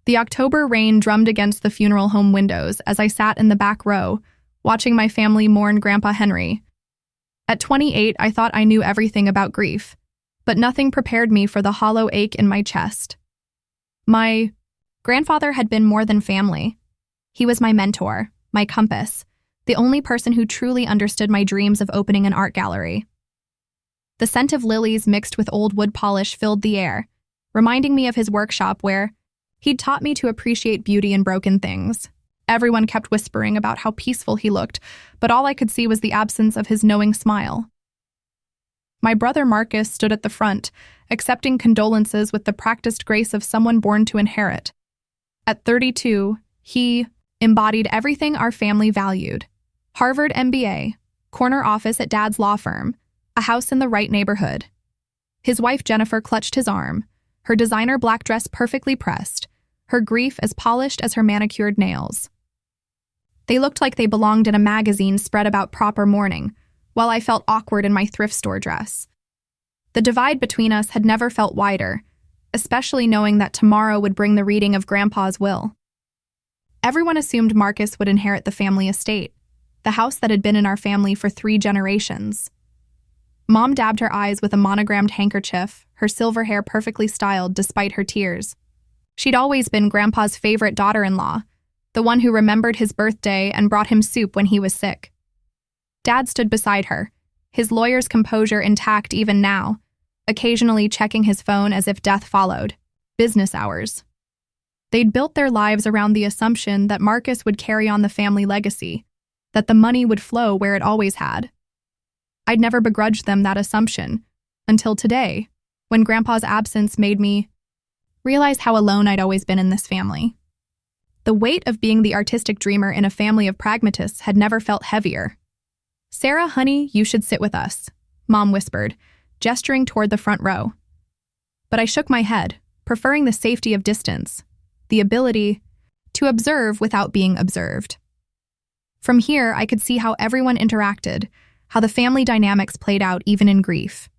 The October rain drummed against the funeral home windows as I sat in the back row, watching my family mourn Grandpa Henry. At 28, I thought I knew everything about grief, but nothing prepared me for the hollow ache in my chest. My grandfather had been more than family. He was my mentor, my compass, the only person who truly understood my dreams of opening an art gallery. The scent of lilies mixed with old wood polish filled the air, reminding me of his workshop where he'd taught me to appreciate beauty in broken things. Everyone kept whispering about how peaceful he looked, but all I could see was the absence of his knowing smile. My brother Marcus stood at the front, accepting condolences with the practiced grace of someone born to inherit. At 32, he embodied everything our family valued. Harvard MBA, corner office at Dad's law firm, a house in the right neighborhood. His wife Jennifer clutched his arm, her designer black dress perfectly pressed, her grief as polished as her manicured nails. They looked like they belonged in a magazine spread about proper mourning, while I felt awkward in my thrift store dress. The divide between us had never felt wider, especially knowing that tomorrow would bring the reading of Grandpa's will. Everyone assumed Marcus would inherit the family estate, the house that had been in our family for 3 generations. Mom dabbed her eyes with a monogrammed handkerchief, her silver hair perfectly styled despite her tears. She'd always been Grandpa's favorite daughter-in-law, the one who remembered his birthday and brought him soup when he was sick. Dad stood beside her, his lawyer's composure intact even now, occasionally checking his phone as if death followed. Business hours. They'd built their lives around the assumption that Marcus would carry on the family legacy, that the money would flow where it always had. I'd never begrudged them that assumption, until today, when Grandpa's absence made me realize how alone I'd always been in this family. The weight of being the artistic dreamer in a family of pragmatists had never felt heavier. "Sarah, honey, you should sit with us," Mom whispered, gesturing toward the front row. But I shook my head, preferring the safety of distance, the ability to observe without being observed. From here, I could see how everyone interacted, how the family dynamics played out even in grief.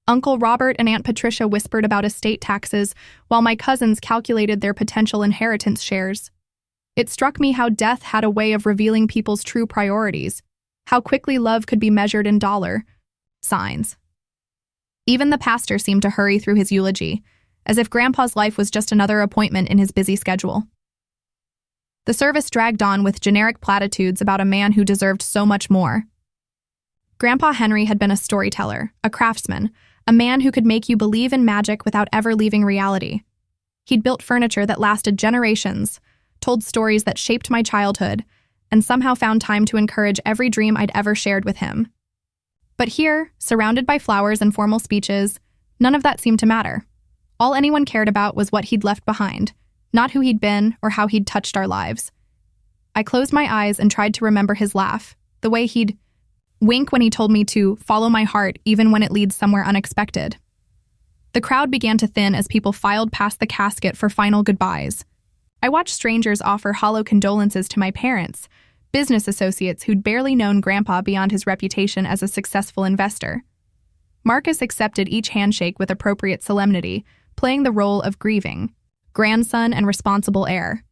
Uncle Robert and Aunt Patricia whispered about estate taxes, while my cousins calculated their potential inheritance shares. It struck me how death had a way of revealing people's true priorities, how quickly love could be measured in dollar signs. Even the pastor seemed to hurry through his eulogy, as if Grandpa's life was just another appointment in his busy schedule. The service dragged on with generic platitudes about a man who deserved so much more. Grandpa Henry had been a storyteller, a craftsman, a man who could make you believe in magic without ever leaving reality. He'd built furniture that lasted generations, told stories that shaped my childhood, and somehow found time to encourage every dream I'd ever shared with him. But here, surrounded by flowers and formal speeches, none of that seemed to matter. All anyone cared about was what he'd left behind, not who he'd been or how he'd touched our lives. I closed my eyes and tried to remember his laugh, the way he'd wink when he told me to follow my heart even when it leads somewhere unexpected. The crowd began to thin as people filed past the casket for final goodbyes. I watched strangers offer hollow condolences to my parents, business associates who'd barely known Grandpa beyond his reputation as a successful investor. Marcus accepted each handshake with appropriate solemnity, playing the role of grieving grandson and responsible heir.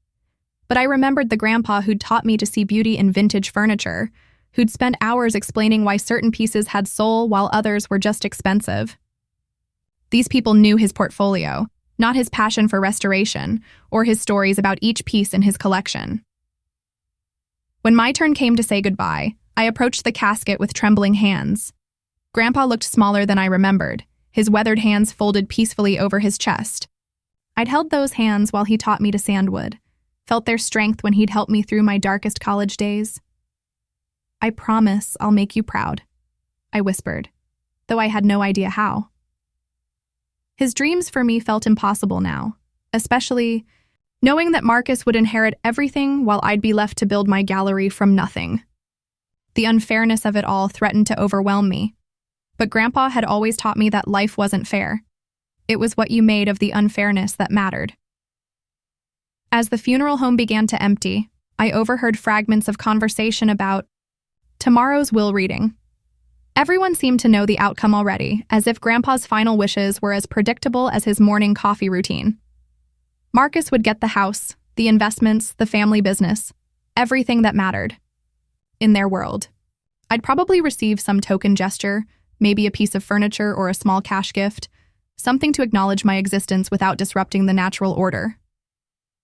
But I remembered the Grandpa who'd taught me to see beauty in vintage furniture, who'd spent hours explaining why certain pieces had soul while others were just expensive. These people knew his portfolio, not his passion for restoration, or his stories about each piece in his collection. When my turn came to say goodbye, I approached the casket with trembling hands. Grandpa looked smaller than I remembered, his weathered hands folded peacefully over his chest. I'd held those hands while he taught me to sandwood, felt their strength when he'd helped me through my darkest college days. "I promise I'll make you proud," I whispered, though I had no idea how. His dreams for me felt impossible now, especially knowing that Marcus would inherit everything while I'd be left to build my gallery from nothing. The unfairness of it all threatened to overwhelm me, but Grandpa had always taught me that life wasn't fair. It was what you made of the unfairness that mattered. As the funeral home began to empty, I overheard fragments of conversation about tomorrow's will reading. Everyone seemed to know the outcome already, as if Grandpa's final wishes were as predictable as his morning coffee routine. Marcus would get the house, the investments, the family business, everything that mattered in their world. I'd probably receive some token gesture, maybe a piece of furniture or a small cash gift, something to acknowledge my existence without disrupting the natural order.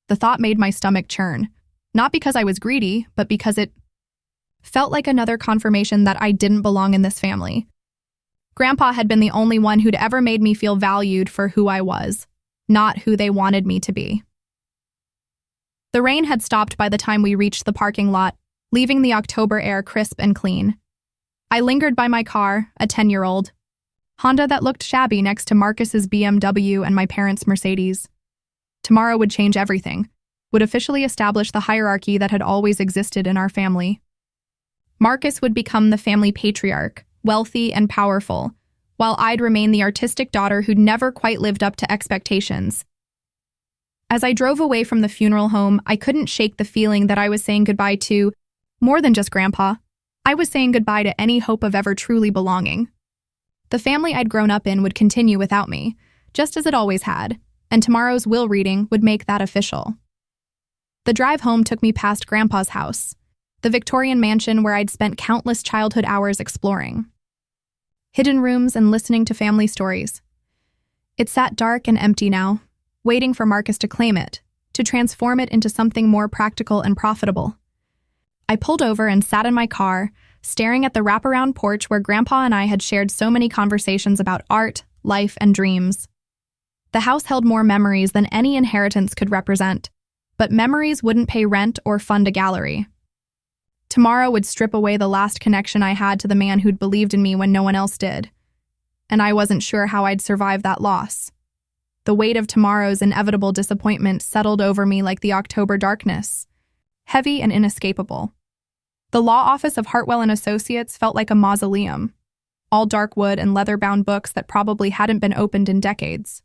The thought made my stomach churn, not because I was greedy, but because it felt like another confirmation that I didn't belong in this family. Grandpa had been the only one who'd ever made me feel valued for who I was, not who they wanted me to be. The rain had stopped by the time we reached the parking lot, leaving the October air crisp and clean. I lingered by my car, a 10-year-old Honda that looked shabby next to Marcus's BMW and my parents' Mercedes. Tomorrow would change everything, would officially establish the hierarchy that had always existed in our family. Marcus would become the family patriarch, wealthy and powerful, while I'd remain the artistic daughter who'd never quite lived up to expectations. As I drove away from the funeral home, I couldn't shake the feeling that I was saying goodbye to more than just Grandpa. I was saying goodbye to any hope of ever truly belonging. The family I'd grown up in would continue without me, just as it always had, and tomorrow's will reading would make that official. The drive home took me past Grandpa's house, the Victorian mansion where I'd spent countless childhood hours exploring hidden rooms and listening to family stories. It sat dark and empty now, waiting for Marcus to claim it, to transform it into something more practical and profitable. I pulled over and sat in my car, staring at the wraparound porch where Grandpa and I had shared so many conversations about art, life, and dreams. The house held more memories than any inheritance could represent, but memories wouldn't pay rent or fund a gallery. Tomorrow would strip away the last connection I had to the man who'd believed in me when no one else did, and I wasn't sure how I'd survive that loss. The weight of tomorrow's inevitable disappointment settled over me like the October darkness, heavy and inescapable. The law office of Hartwell and Associates felt like a mausoleum, all dark wood and leather-bound books that probably hadn't been opened in decades.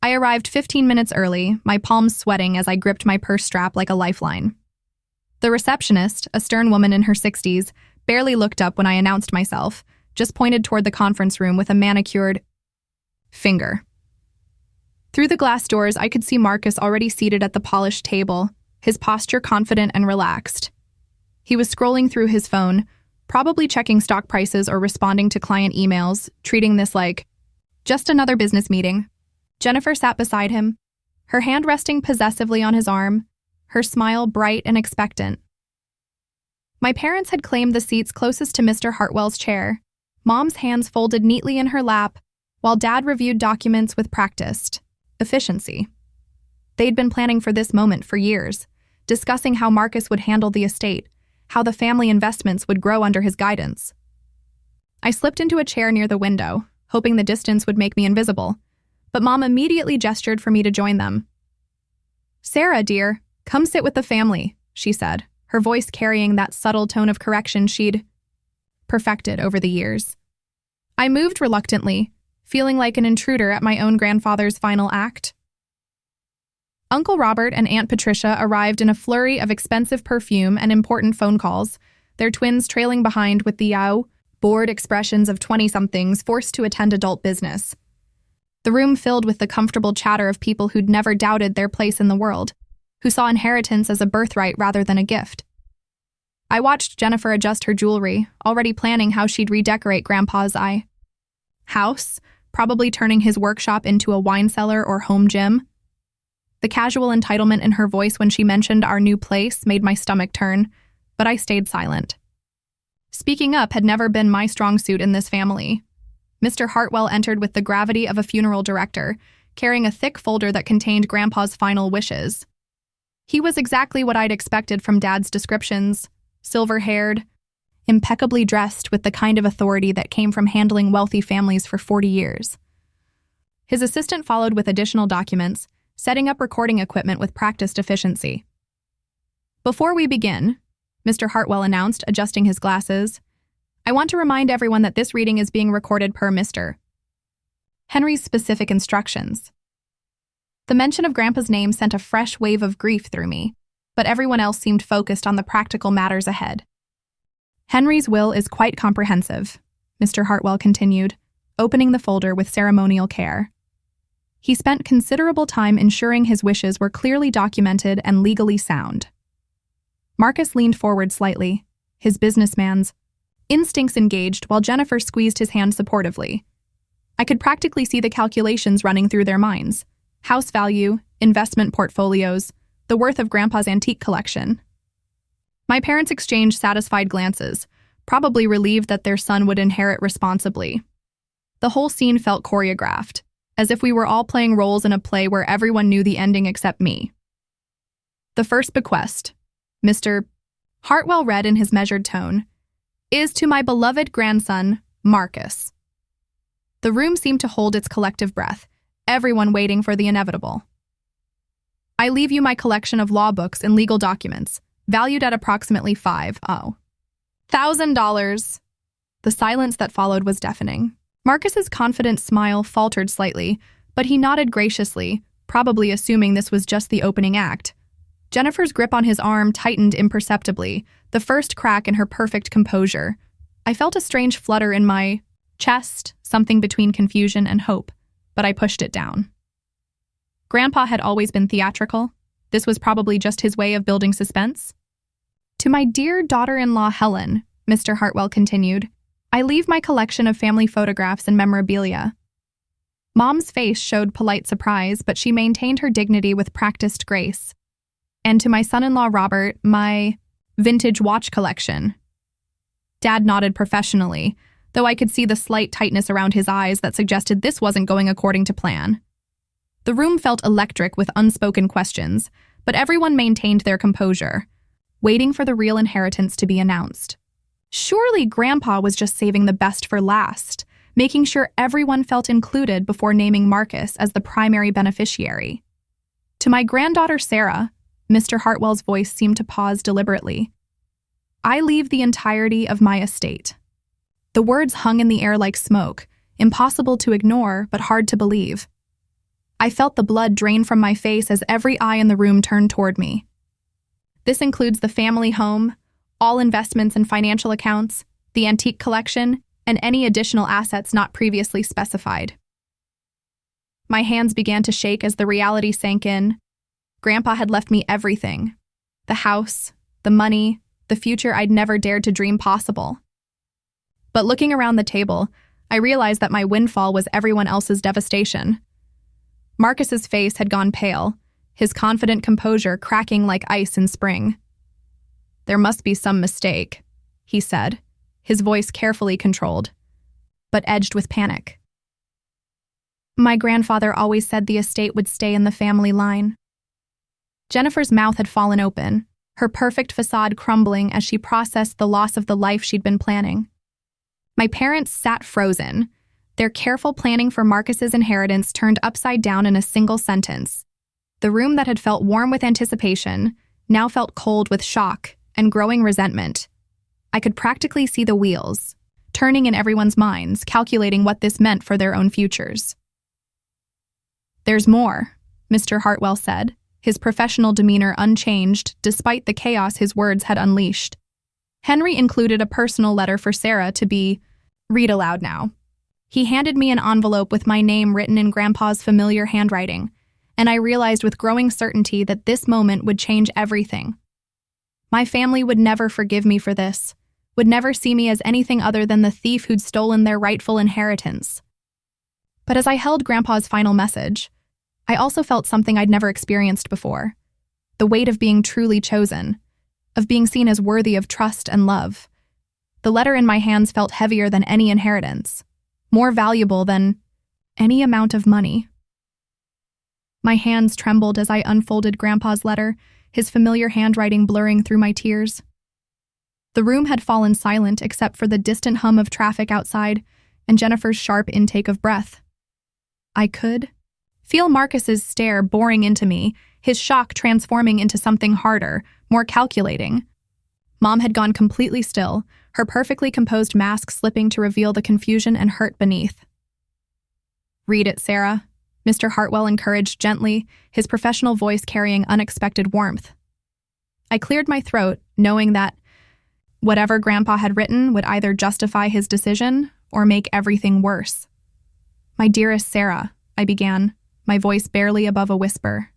I arrived 15 minutes early, my palms sweating as I gripped my purse strap like a lifeline. The receptionist, a stern woman in her 60s, barely looked up when I announced myself, just pointed toward the conference room with a manicured finger. Through the glass doors, I could see Marcus already seated at the polished table, his posture confident and relaxed. He was scrolling through his phone, probably checking stock prices or responding to client emails, treating this like just another business meeting. Jennifer sat beside him, her hand resting possessively on his arm, her smile bright and expectant. My parents had claimed the seats closest to Mr. Hartwell's chair, Mom's hands folded neatly in her lap, while Dad reviewed documents with practiced efficiency. They'd been planning for this moment for years, discussing how Marcus would handle the estate, how the family investments would grow under his guidance. I slipped into a chair near the window, hoping the distance would make me invisible, but Mom immediately gestured for me to join them. "Sarah, dear, come sit with the family," she said, her voice carrying that subtle tone of correction she'd perfected over the years. I moved reluctantly, feeling like an intruder at my own grandfather's final act. Uncle Robert and Aunt Patricia arrived in a flurry of expensive perfume and important phone calls, their twins trailing behind with the bored expressions of 20-somethings forced to attend adult business. The room filled with the comfortable chatter of people who'd never doubted their place in the world, who saw inheritance as a birthright rather than a gift. I watched Jennifer adjust her jewelry, already planning how she'd redecorate Grandpa's house, probably turning his workshop into a wine cellar or home gym. The casual entitlement in her voice when she mentioned our new place made my stomach turn, but I stayed silent. Speaking up had never been my strong suit in this family. Mr. Hartwell entered with the gravity of a funeral director, carrying a thick folder that contained Grandpa's final wishes. He was exactly what I'd expected from Dad's descriptions, silver-haired, impeccably dressed with the kind of authority that came from handling wealthy families for 40 years. His assistant followed with additional documents, setting up recording equipment with practiced efficiency. "Before we begin," Mr. Hartwell announced, adjusting his glasses, "I want to remind everyone that this reading is being recorded per Mr. Henry's specific instructions." The mention of Grandpa's name sent a fresh wave of grief through me, but everyone else seemed focused on the practical matters ahead. "Henry's will is quite comprehensive," Mr. Hartwell continued, opening the folder with ceremonial care. He spent considerable time ensuring his wishes were clearly documented and legally sound. Marcus leaned forward slightly, his businessman's instincts engaged while Jennifer squeezed his hand supportively. I could practically see the calculations running through their minds. House value, investment portfolios, the worth of Grandpa's antique collection. My parents exchanged satisfied glances, probably relieved that their son would inherit responsibly. The whole scene felt choreographed, as if we were all playing roles in a play where everyone knew the ending except me. The first bequest, Mr. Hartwell read in his measured tone, is to my beloved grandson, Marcus. The room seemed to hold its collective breath, everyone waiting for the inevitable. I leave you my collection of law books and legal documents, valued at approximately $5,000. The silence that followed was deafening. Marcus's confident smile faltered slightly, but he nodded graciously, probably assuming this was just the opening act. Jennifer's grip on his arm tightened imperceptibly, the first crack in her perfect composure. I felt a strange flutter in my chest, something between confusion and hope, but I pushed it down. Grandpa had always been theatrical. This was probably just his way of building suspense. To my dear daughter-in-law Helen, Mr. Hartwell continued, I leave my collection of family photographs and memorabilia. Mom's face showed polite surprise, but she maintained her dignity with practiced grace. And to my son-in-law Robert, my vintage watch collection. Dad nodded professionally, though I could see the slight tightness around his eyes that suggested this wasn't going according to plan. The room felt electric with unspoken questions, but everyone maintained their composure, waiting for the real inheritance to be announced. Surely Grandpa was just saving the best for last, making sure everyone felt included before naming Marcus as the primary beneficiary. To my granddaughter Sarah, Mr. Hartwell's voice seemed to pause deliberately. I leave the entirety of my estate. The words hung in the air like smoke, impossible to ignore but hard to believe. I felt the blood drain from my face as every eye in the room turned toward me. This includes the family home, all investments and financial accounts, the antique collection, and any additional assets not previously specified. My hands began to shake as the reality sank in. Grandpa had left me everything. The house, the money, the future I'd never dared to dream possible. But looking around the table, I realized that my windfall was everyone else's devastation. Marcus's face had gone pale, his confident composure cracking like ice in spring. There must be some mistake, he said, his voice carefully controlled, but edged with panic. My grandfather always said the estate would stay in the family line. Jennifer's mouth had fallen open, her perfect facade crumbling as she processed the loss of the life she'd been planning. My parents sat frozen, their careful planning for Marcus's inheritance turned upside down in a single sentence. The room that had felt warm with anticipation now felt cold with shock and growing resentment. I could practically see the wheels, turning in everyone's minds, calculating what this meant for their own futures. There's more, Mr. Hartwell said, his professional demeanor unchanged despite the chaos his words had unleashed. Henry included a personal letter for Sarah to be read aloud now. He handed me an envelope with my name written in Grandpa's familiar handwriting, and I realized with growing certainty that this moment would change everything. My family would never forgive me for this, would never see me as anything other than the thief who'd stolen their rightful inheritance. But as I held Grandpa's final message, I also felt something I'd never experienced before. The weight of being truly chosen, of being seen as worthy of trust and love. The letter in my hands felt heavier than any inheritance, more valuable than any amount of money. My hands trembled as I unfolded Grandpa's letter, his familiar handwriting blurring through my tears. The room had fallen silent except for the distant hum of traffic outside and Jennifer's sharp intake of breath. I could feel Marcus's stare boring into me, his shock transforming into something harder, more calculating. Mom had gone completely still, her perfectly composed mask slipping to reveal the confusion and hurt beneath. Read it, Sarah, Mr. Hartwell encouraged gently, his professional voice carrying unexpected warmth. I cleared my throat, knowing that whatever Grandpa had written would either justify his decision or make everything worse. My dearest Sarah, I began, my voice barely above a whisper.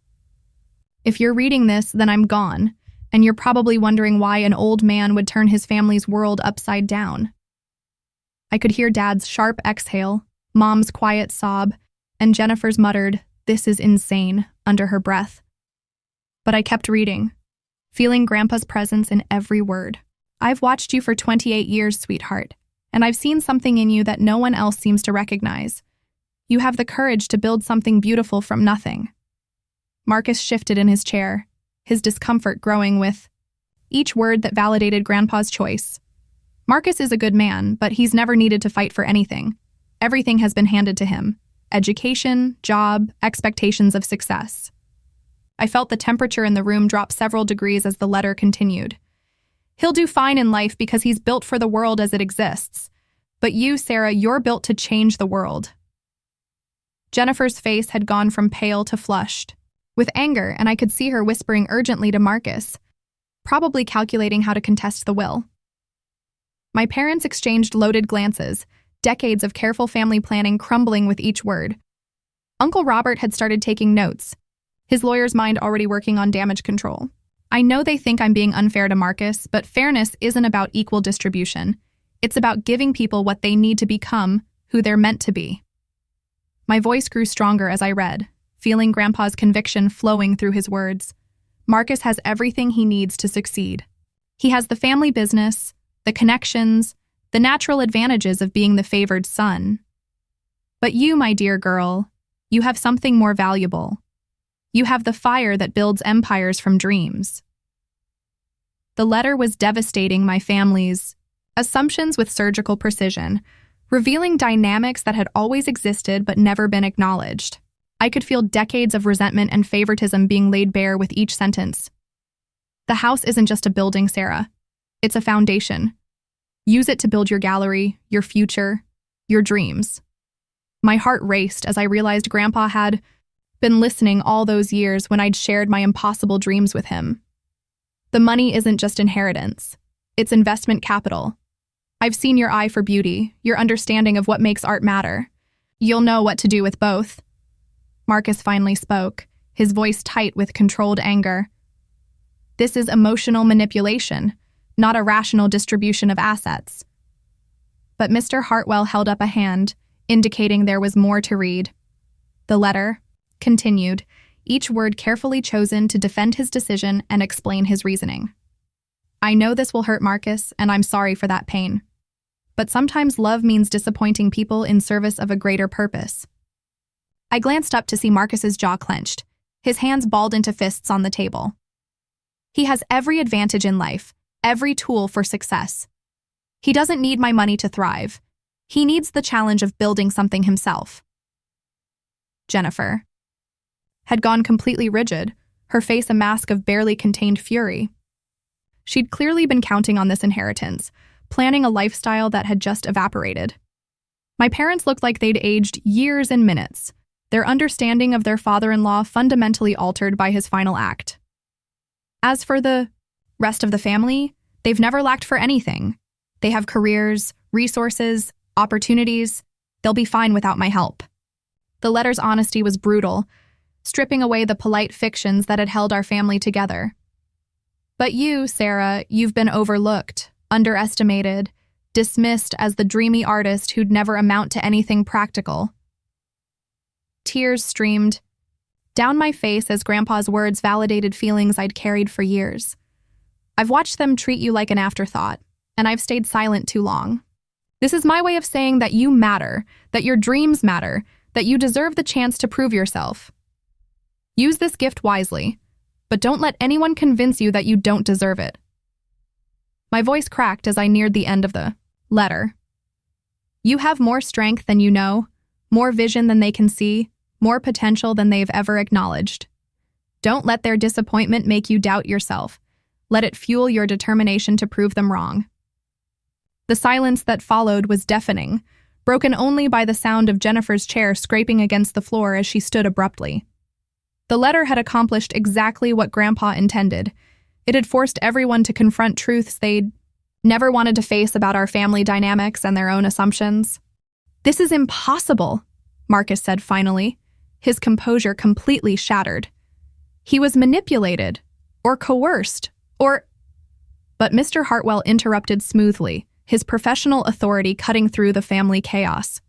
If you're reading this, then I'm gone, and you're probably wondering why an old man would turn his family's world upside down. I could hear Dad's sharp exhale, Mom's quiet sob, and Jennifer's muttered, "This is insane," under her breath. But I kept reading, feeling Grandpa's presence in every word. "I've watched you for 28 years, sweetheart, and I've seen something in you that no one else seems to recognize. You have the courage to build something beautiful from nothing." Marcus shifted in his chair, his discomfort growing with each word that validated Grandpa's choice. Marcus is a good man, but he's never needed to fight for anything. Everything has been handed to him: education, job, expectations of success. I felt the temperature in the room drop several degrees as the letter continued. "He'll do fine in life because he's built for the world as it exists. But you, Sarah, you're built to change the world." Jennifer's face had gone from pale to flushed with anger, and I could see her whispering urgently to Marcus, probably calculating how to contest the will. My parents exchanged loaded glances, decades of careful family planning crumbling with each word. Uncle Robert had started taking notes, his lawyer's mind already working on damage control. I know they think I'm being unfair to Marcus, but fairness isn't about equal distribution. It's about giving people what they need to become who they're meant to be. My voice grew stronger as I read, feeling Grandpa's conviction flowing through his words. Marcus has everything he needs to succeed. He has the family business, the connections, the natural advantages of being the favored son. But you, my dear girl, you have something more valuable. You have the fire that builds empires from dreams. The letter was devastating my family's assumptions with surgical precision, revealing dynamics that had always existed but never been acknowledged. I could feel decades of resentment and favoritism being laid bare with each sentence. "The house isn't just a building, Sarah. It's a foundation. Use it to build your gallery, your future, your dreams." My heart raced as I realized Grandpa had been listening all those years when I'd shared my impossible dreams with him. The money isn't just inheritance. It's investment capital. I've seen your eye for beauty, your understanding of what makes art matter. You'll know what to do with both. Marcus finally spoke, his voice tight with controlled anger. "This is emotional manipulation, not a rational distribution of assets." But Mr. Hartwell held up a hand, indicating there was more to read. The letter continued, each word carefully chosen to defend his decision and explain his reasoning. "I know this will hurt Marcus, and I'm sorry for that pain. But sometimes love means disappointing people in service of a greater purpose." I glanced up to see Marcus's jaw clenched, his hands balled into fists on the table. He has every advantage in life, every tool for success. He doesn't need my money to thrive. He needs the challenge of building something himself. Jennifer had gone completely rigid, her face a mask of barely contained fury. She'd clearly been counting on this inheritance, planning a lifestyle that had just evaporated. My parents looked like they'd aged years in minutes, their understanding of their father-in-law fundamentally altered by his final act. As for the rest of the family, they've never lacked for anything. They have careers, resources, opportunities. They'll be fine without my help. The letter's honesty was brutal, stripping away the polite fictions that had held our family together. But you, Sarah, you've been overlooked, underestimated, dismissed as the dreamy artist who'd never amount to anything practical. Tears streamed down my face as Grandpa's words validated feelings I'd carried for years. I've watched them treat you like an afterthought, and I've stayed silent too long. This is my way of saying that you matter, that your dreams matter, that you deserve the chance to prove yourself. Use this gift wisely, but don't let anyone convince you that you don't deserve it. My voice cracked as I neared the end of the letter. You have more strength than you know, more vision than they can see, more potential than they've ever acknowledged. Don't let their disappointment make you doubt yourself. Let it fuel your determination to prove them wrong. The silence that followed was deafening, broken only by the sound of Jennifer's chair scraping against the floor as she stood abruptly. The letter had accomplished exactly what Grandpa intended. It had forced everyone to confront truths they'd never wanted to face about our family dynamics and their own assumptions. "This is impossible," Marcus said finally, his composure completely shattered. He was manipulated, or coerced, or... But Mr. Hartwell interrupted smoothly, his professional authority cutting through the family chaos.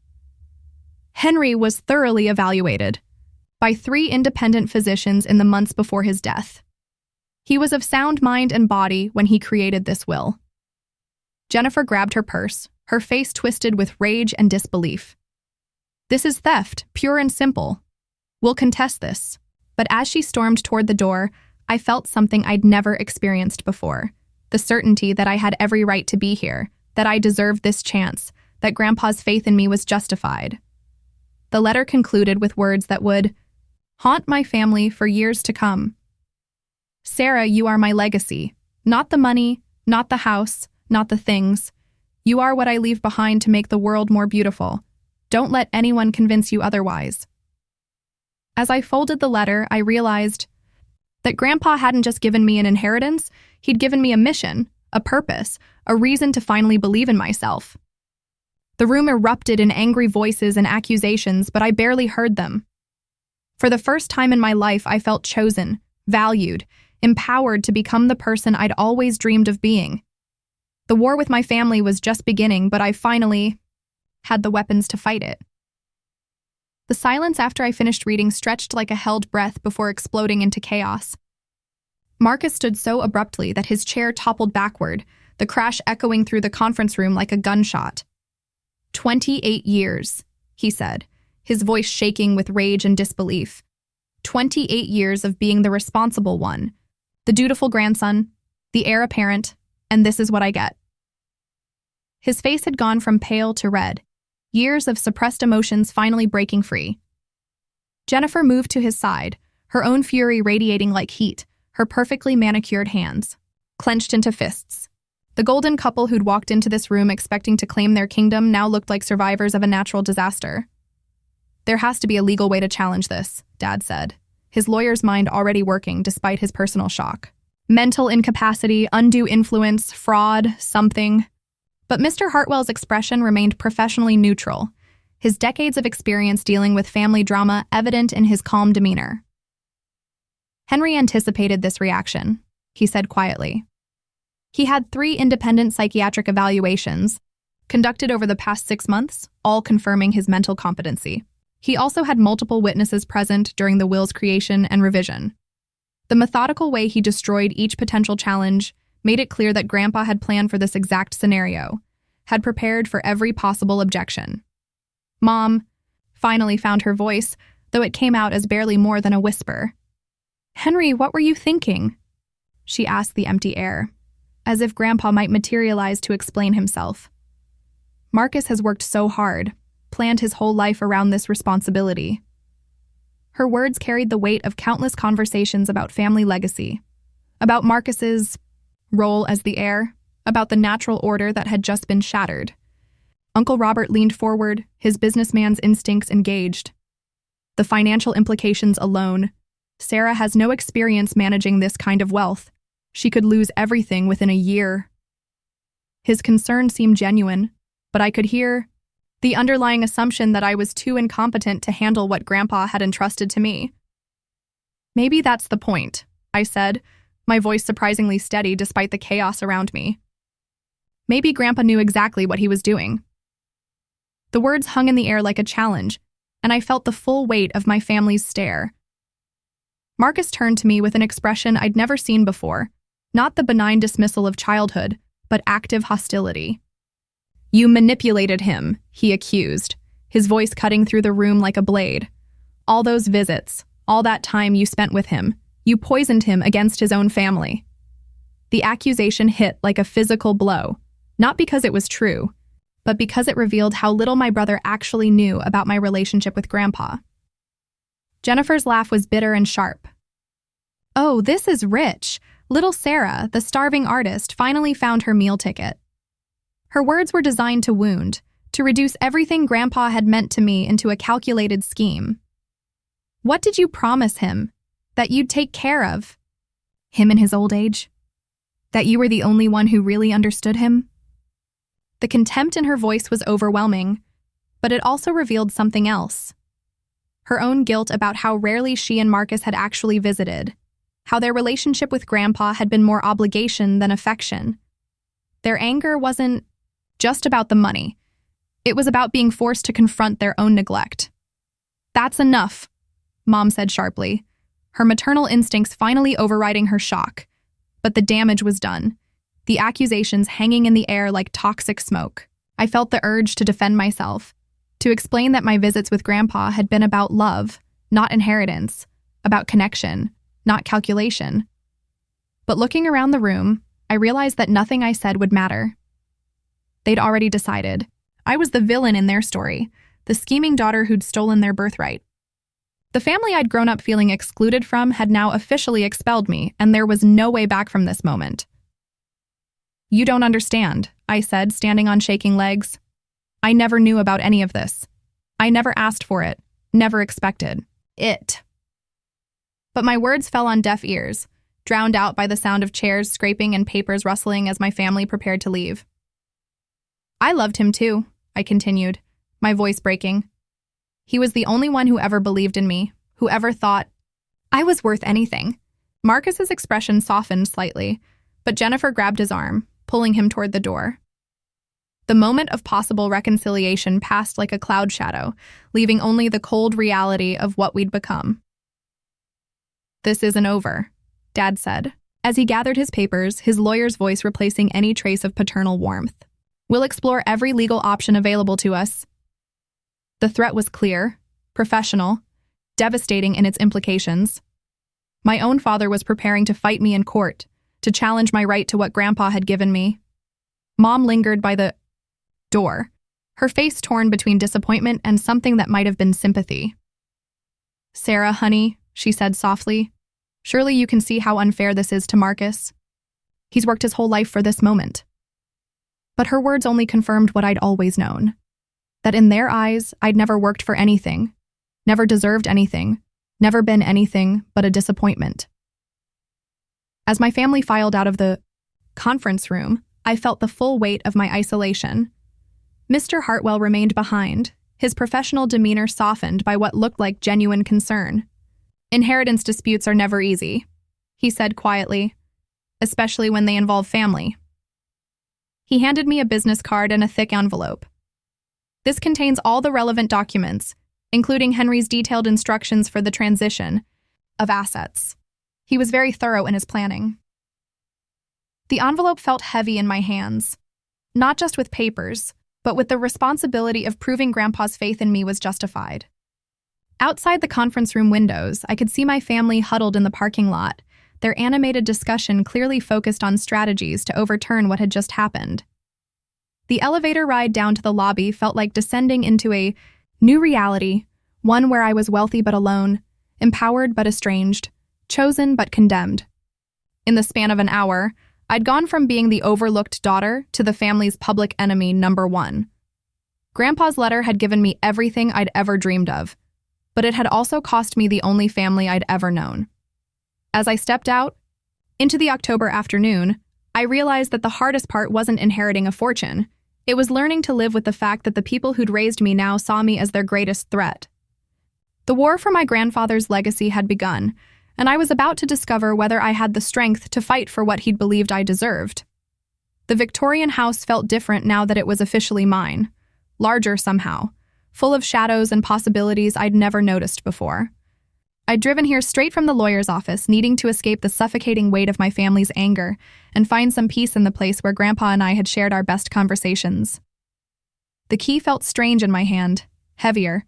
Henry was thoroughly evaluated by 3 independent physicians in the months before his death. He was of sound mind and body when he created this will. Jennifer grabbed her purse, her face twisted with rage and disbelief. This is theft, pure and simple. We'll contest this. But as she stormed toward the door, I felt something I'd never experienced before. The certainty that I had every right to be here, that I deserved this chance, that Grandpa's faith in me was justified. The letter concluded with words that would haunt my family for years to come. Sarah, you are my legacy. Not the money, not the house, not the things. You are what I leave behind to make the world more beautiful. Don't let anyone convince you otherwise. As I folded the letter, I realized that Grandpa hadn't just given me an inheritance, he'd given me a mission, a purpose, a reason to finally believe in myself. The room erupted in angry voices and accusations, but I barely heard them. For the first time in my life, I felt chosen, valued, empowered to become the person I'd always dreamed of being. The war with my family was just beginning, but I finally had the weapons to fight it. The silence after I finished reading stretched like a held breath before exploding into chaos. Marcus stood so abruptly that his chair toppled backward, the crash echoing through the conference room like a gunshot. 28 years, he said, his voice shaking with rage and disbelief. 28 years of being the responsible one, the dutiful grandson, the heir apparent, and this is what I get. His face had gone from pale to red, years of suppressed emotions finally breaking free. Jennifer moved to his side, her own fury radiating like heat, her perfectly manicured hands clenched into fists. The golden couple who'd walked into this room expecting to claim their kingdom now looked like survivors of a natural disaster. There has to be a legal way to challenge this, Dad said, his lawyer's mind already working despite his personal shock. Mental incapacity, undue influence, fraud, something. But Mr. Hartwell's expression remained professionally neutral, his decades of experience dealing with family drama evident in his calm demeanor. Henry anticipated this reaction, he said quietly. He had 3 independent psychiatric evaluations, conducted over the past 6 months, all confirming his mental competency. He also had multiple witnesses present during the will's creation and revision. The methodical way he destroyed each potential challenge made it clear that Grandpa had planned for this exact scenario, had prepared for every possible objection. Mom finally found her voice, though it came out as barely more than a whisper. "Henry, what were you thinking?" she asked the empty air, as if Grandpa might materialize to explain himself. Marcus has worked so hard, planned his whole life around this responsibility. Her words carried the weight of countless conversations about family legacy, about Marcus's role as the heir, about the natural order that had just been shattered. Uncle Robert leaned forward, his businessman's instincts engaged. The financial implications alone. Sarah has no experience managing this kind of wealth. She could lose everything within a year. His concern seemed genuine, but I could hear the underlying assumption that I was too incompetent to handle what Grandpa had entrusted to me. "Maybe that's the point," I said, my voice surprisingly steady despite the chaos around me. Maybe Grandpa knew exactly what he was doing. The words hung in the air like a challenge, and I felt the full weight of my family's stare. Marcus turned to me with an expression I'd never seen before, not the benign dismissal of childhood, but active hostility. "You manipulated him," he accused, his voice cutting through the room like a blade. "All those visits, all that time you spent with him, you poisoned him against his own family." The accusation hit like a physical blow, not because it was true, but because it revealed how little my brother actually knew about my relationship with Grandpa. Jennifer's laugh was bitter and sharp. "Oh, this is rich. Little Sarah, the starving artist, finally found her meal ticket." Her words were designed to wound, to reduce everything Grandpa had meant to me into a calculated scheme. "What did you promise him? That you'd take care of him in his old age? That you were the only one who really understood him?" The contempt in her voice was overwhelming, but it also revealed something else. her own guilt about how rarely she and Marcus had actually visited, how their relationship with Grandpa had been more obligation than affection. Their anger wasn't just about the money. It was about being forced to confront their own neglect. "That's enough," Mom said sharply, her maternal instincts finally overriding her shock. But the damage was done, the accusations hanging in the air like toxic smoke. I felt the urge to defend myself, to explain that my visits with Grandpa had been about love, not inheritance, about connection, not calculation. But looking around the room, I realized that nothing I said would matter. They'd already decided. I was the villain in their story, the scheming daughter who'd stolen their birthright. The family I'd grown up feeling excluded from had now officially expelled me, and there was no way back from this moment. "You don't understand," I said, standing on shaking legs. "I never knew about any of this. I never asked for it, never expected it." But my words fell on deaf ears, drowned out by the sound of chairs scraping and papers rustling as my family prepared to leave. "I loved him too," I continued, my voice breaking. "He was the only one who ever believed in me, who ever thought I was worth anything." Marcus's expression softened slightly, but Jennifer grabbed his arm, pulling him toward the door. The moment of possible reconciliation passed like a cloud shadow, leaving only the cold reality of what we'd become. "This isn't over," Dad said, as he gathered his papers, his lawyer's voice replacing any trace of paternal warmth. "We'll explore every legal option available to us." The threat was clear, professional, devastating in its implications. My own father was preparing to fight me in court, to challenge my right to what Grandpa had given me. Mom lingered by the door, her face torn between disappointment and something that might have been sympathy. "Sarah, honey," she said softly, "surely you can see how unfair this is to Marcus. He's worked his whole life for this moment." But her words only confirmed what I'd always known. That in their eyes, I'd never worked for anything, never deserved anything, never been anything but a disappointment. As my family filed out of the conference room, I felt the full weight of my isolation. Mr. Hartwell remained behind, his professional demeanor softened by what looked like genuine concern. "Inheritance disputes are never easy," he said quietly, "especially when they involve family." He handed me a business card and a thick envelope. "This contains all the relevant documents, including Henry's detailed instructions for the transition of assets." He was very thorough in his planning. The envelope felt heavy in my hands, not just with papers, but with the responsibility of proving Grandpa's faith in me was justified. Outside the conference room windows, I could see my family huddled in the parking lot, their animated discussion clearly focused on strategies to overturn what had just happened. The elevator ride down to the lobby felt like descending into a new reality, one where I was wealthy but alone, empowered but estranged, chosen but condemned. In the span of an hour, I'd gone from being the overlooked daughter to the family's public enemy #1. Grandpa's letter had given me everything I'd ever dreamed of, but it had also cost me the only family I'd ever known. As I stepped out into the October afternoon, I realized that the hardest part wasn't inheriting a fortune. It was learning to live with the fact that the people who'd raised me now saw me as their greatest threat. The war for my grandfather's legacy had begun, and I was about to discover whether I had the strength to fight for what he'd believed I deserved. The Victorian house felt different now that it was officially mine, larger somehow, full of shadows and possibilities I'd never noticed before. I'd driven here straight from the lawyer's office, needing to escape the suffocating weight of my family's anger and find some peace in the place where Grandpa and I had shared our best conversations. The key felt strange in my hand, heavier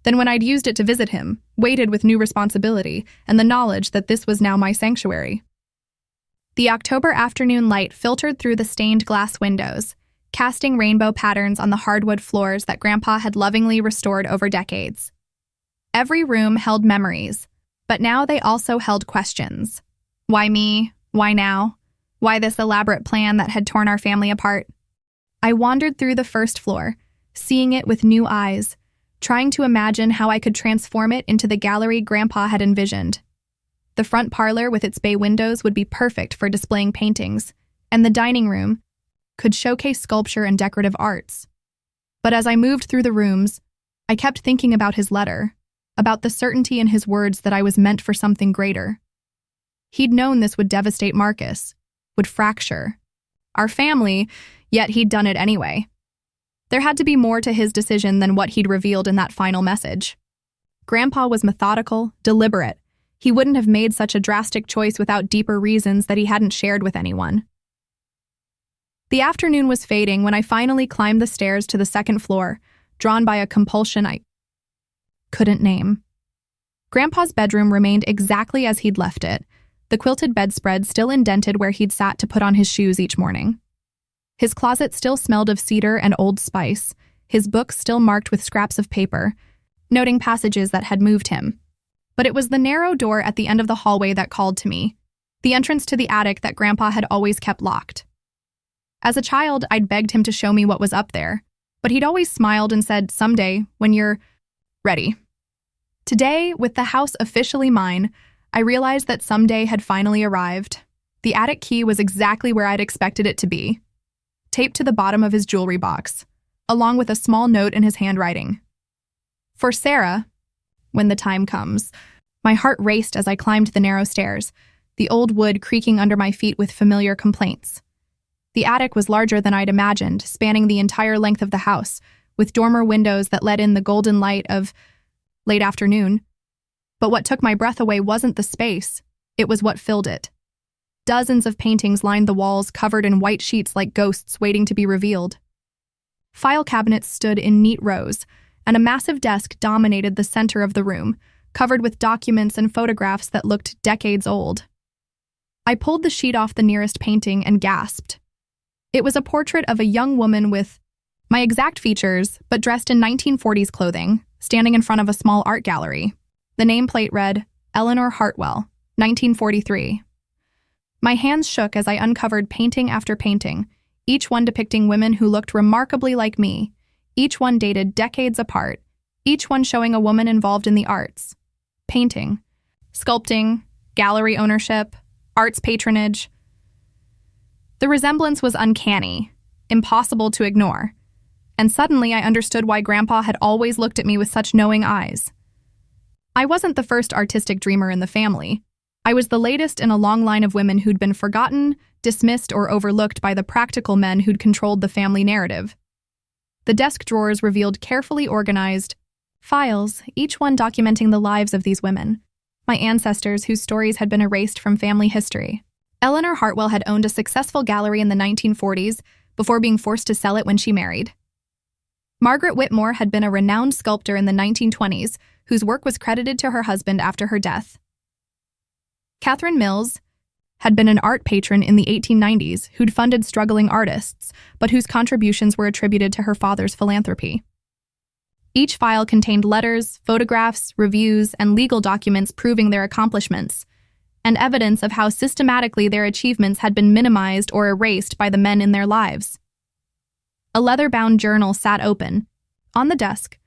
than when I'd used it to visit him, weighted with new responsibility and the knowledge that this was now my sanctuary. The October afternoon light filtered through the stained glass windows, casting rainbow patterns on the hardwood floors that Grandpa had lovingly restored over decades. Every room held memories, but now they also held questions. Why me? Why now? Why this elaborate plan that had torn our family apart? I wandered through the first floor, seeing it with new eyes, trying to imagine how I could transform it into the gallery Grandpa had envisioned. The front parlor with its bay windows would be perfect for displaying paintings, and the dining room could showcase sculpture and decorative arts. But as I moved through the rooms, I kept thinking about his letter, about the certainty in his words that I was meant for something greater. He'd known this would devastate Marcus, would fracture our family, yet he'd done it anyway. There had to be more to his decision than what he'd revealed in that final message. Grandpa was methodical, deliberate. He wouldn't have made such a drastic choice without deeper reasons that he hadn't shared with anyone. The afternoon was fading when I finally climbed the stairs to the second floor, drawn by a compulsion I couldn't name. Grandpa's bedroom remained exactly as he'd left it, the quilted bedspread still indented where he'd sat to put on his shoes each morning. His closet still smelled of cedar and Old Spice, his books still marked with scraps of paper, noting passages that had moved him. But it was the narrow door at the end of the hallway that called to me, the entrance to the attic that Grandpa had always kept locked. As a child, I'd begged him to show me what was up there, but he'd always smiled and said, "Someday, when you're ready." Today, with the house officially mine, I realized that someday had finally arrived. The attic key was exactly where I'd expected it to be, taped to the bottom of his jewelry box, along with a small note in his handwriting. For Sarah, when the time comes. My heart raced as I climbed the narrow stairs, the old wood creaking under my feet with familiar complaints. The attic was larger than I'd imagined, spanning the entire length of the house, with dormer windows that let in the golden light of late afternoon. But what took my breath away wasn't the space, it was what filled it. Dozens of paintings lined the walls, covered in white sheets like ghosts waiting to be revealed. File cabinets stood in neat rows, and a massive desk dominated the center of the room, covered with documents and photographs that looked decades old. I pulled the sheet off the nearest painting and gasped. It was a portrait of a young woman with my exact features, but dressed in 1940s clothing, standing in front of a small art gallery. The nameplate read, Eleanor Hartwell, 1943. My hands shook as I uncovered painting after painting, each one depicting women who looked remarkably like me, each one dated decades apart, each one showing a woman involved in the arts. Painting, sculpting, gallery ownership, arts patronage. The resemblance was uncanny, impossible to ignore, and suddenly I understood why Grandpa had always looked at me with such knowing eyes. I wasn't the first artistic dreamer in the family. I was the latest in a long line of women who'd been forgotten, dismissed, or overlooked by the practical men who'd controlled the family narrative. The desk drawers revealed carefully organized files, each one documenting the lives of these women, my ancestors whose stories had been erased from family history. Eleanor Hartwell had owned a successful gallery in the 1940s before being forced to sell it when she married. Margaret Whitmore had been a renowned sculptor in the 1920s whose work was credited to her husband after her death. Catherine Mills had been an art patron in the 1890s who'd funded struggling artists, but whose contributions were attributed to her father's philanthropy. Each file contained letters, photographs, reviews, and legal documents proving their accomplishments, and evidence of how systematically their achievements had been minimized or erased by the men in their lives. A leather-bound journal sat open. On the desk,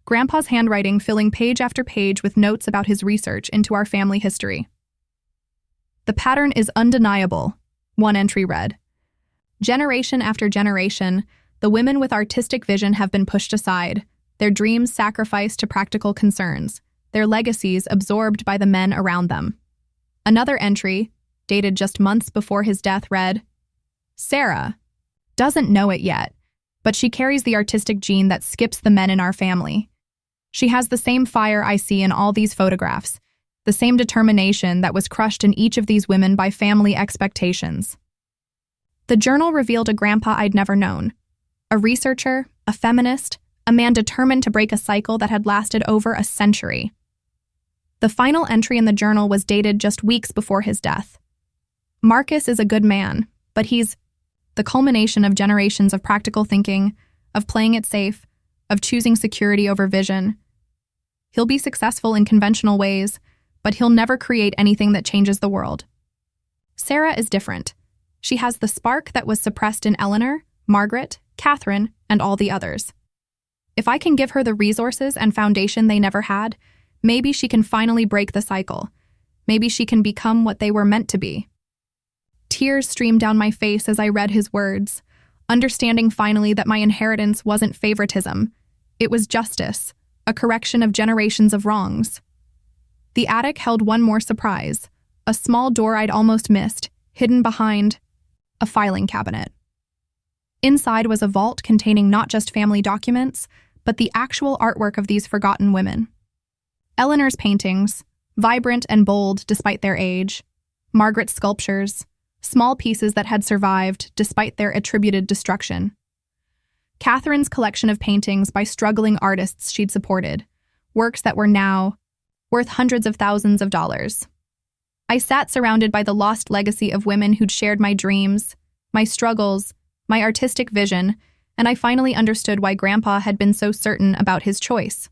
Grandpa's handwriting filling page after page with notes about his research into our family history. The pattern is undeniable, one entry read. Generation after generation, the women with artistic vision have been pushed aside, their dreams sacrificed to practical concerns, their legacies absorbed by the men around them. Another entry, dated just months before his death, read, Sarah doesn't know it yet, but she carries the artistic gene that skips the men in our family. She has the same fire I see in all these photographs, the same determination that was crushed in each of these women by family expectations. The journal revealed a grandpa I'd never known, a researcher, a feminist, a man determined to break a cycle that had lasted over a century. The final entry in the journal was dated just weeks before his death. Marcus is a good man, but he's the culmination of generations of practical thinking, of playing it safe, of choosing security over vision. He'll be successful in conventional ways, but he'll never create anything that changes the world. Sarah is different. She has the spark that was suppressed in Eleanor, Margaret, Catherine, and all the others. If I can give her the resources and foundation they never had, maybe she can finally break the cycle. Maybe she can become what they were meant to be. Tears streamed down my face as I read his words, understanding finally that my inheritance wasn't favoritism. It was justice, a correction of generations of wrongs. The attic held one more surprise, a small door I'd almost missed, hidden behind a filing cabinet. Inside was a vault containing not just family documents, but the actual artwork of these forgotten women. Eleanor's paintings, vibrant and bold despite their age, Margaret's sculptures, small pieces that had survived despite their attributed destruction. Catherine's collection of paintings by struggling artists she'd supported, works that were now worth hundreds of thousands of dollars. I sat surrounded by the lost legacy of women who'd shared my dreams, my struggles, my artistic vision, and I finally understood why Grandpa had been so certain about his choice.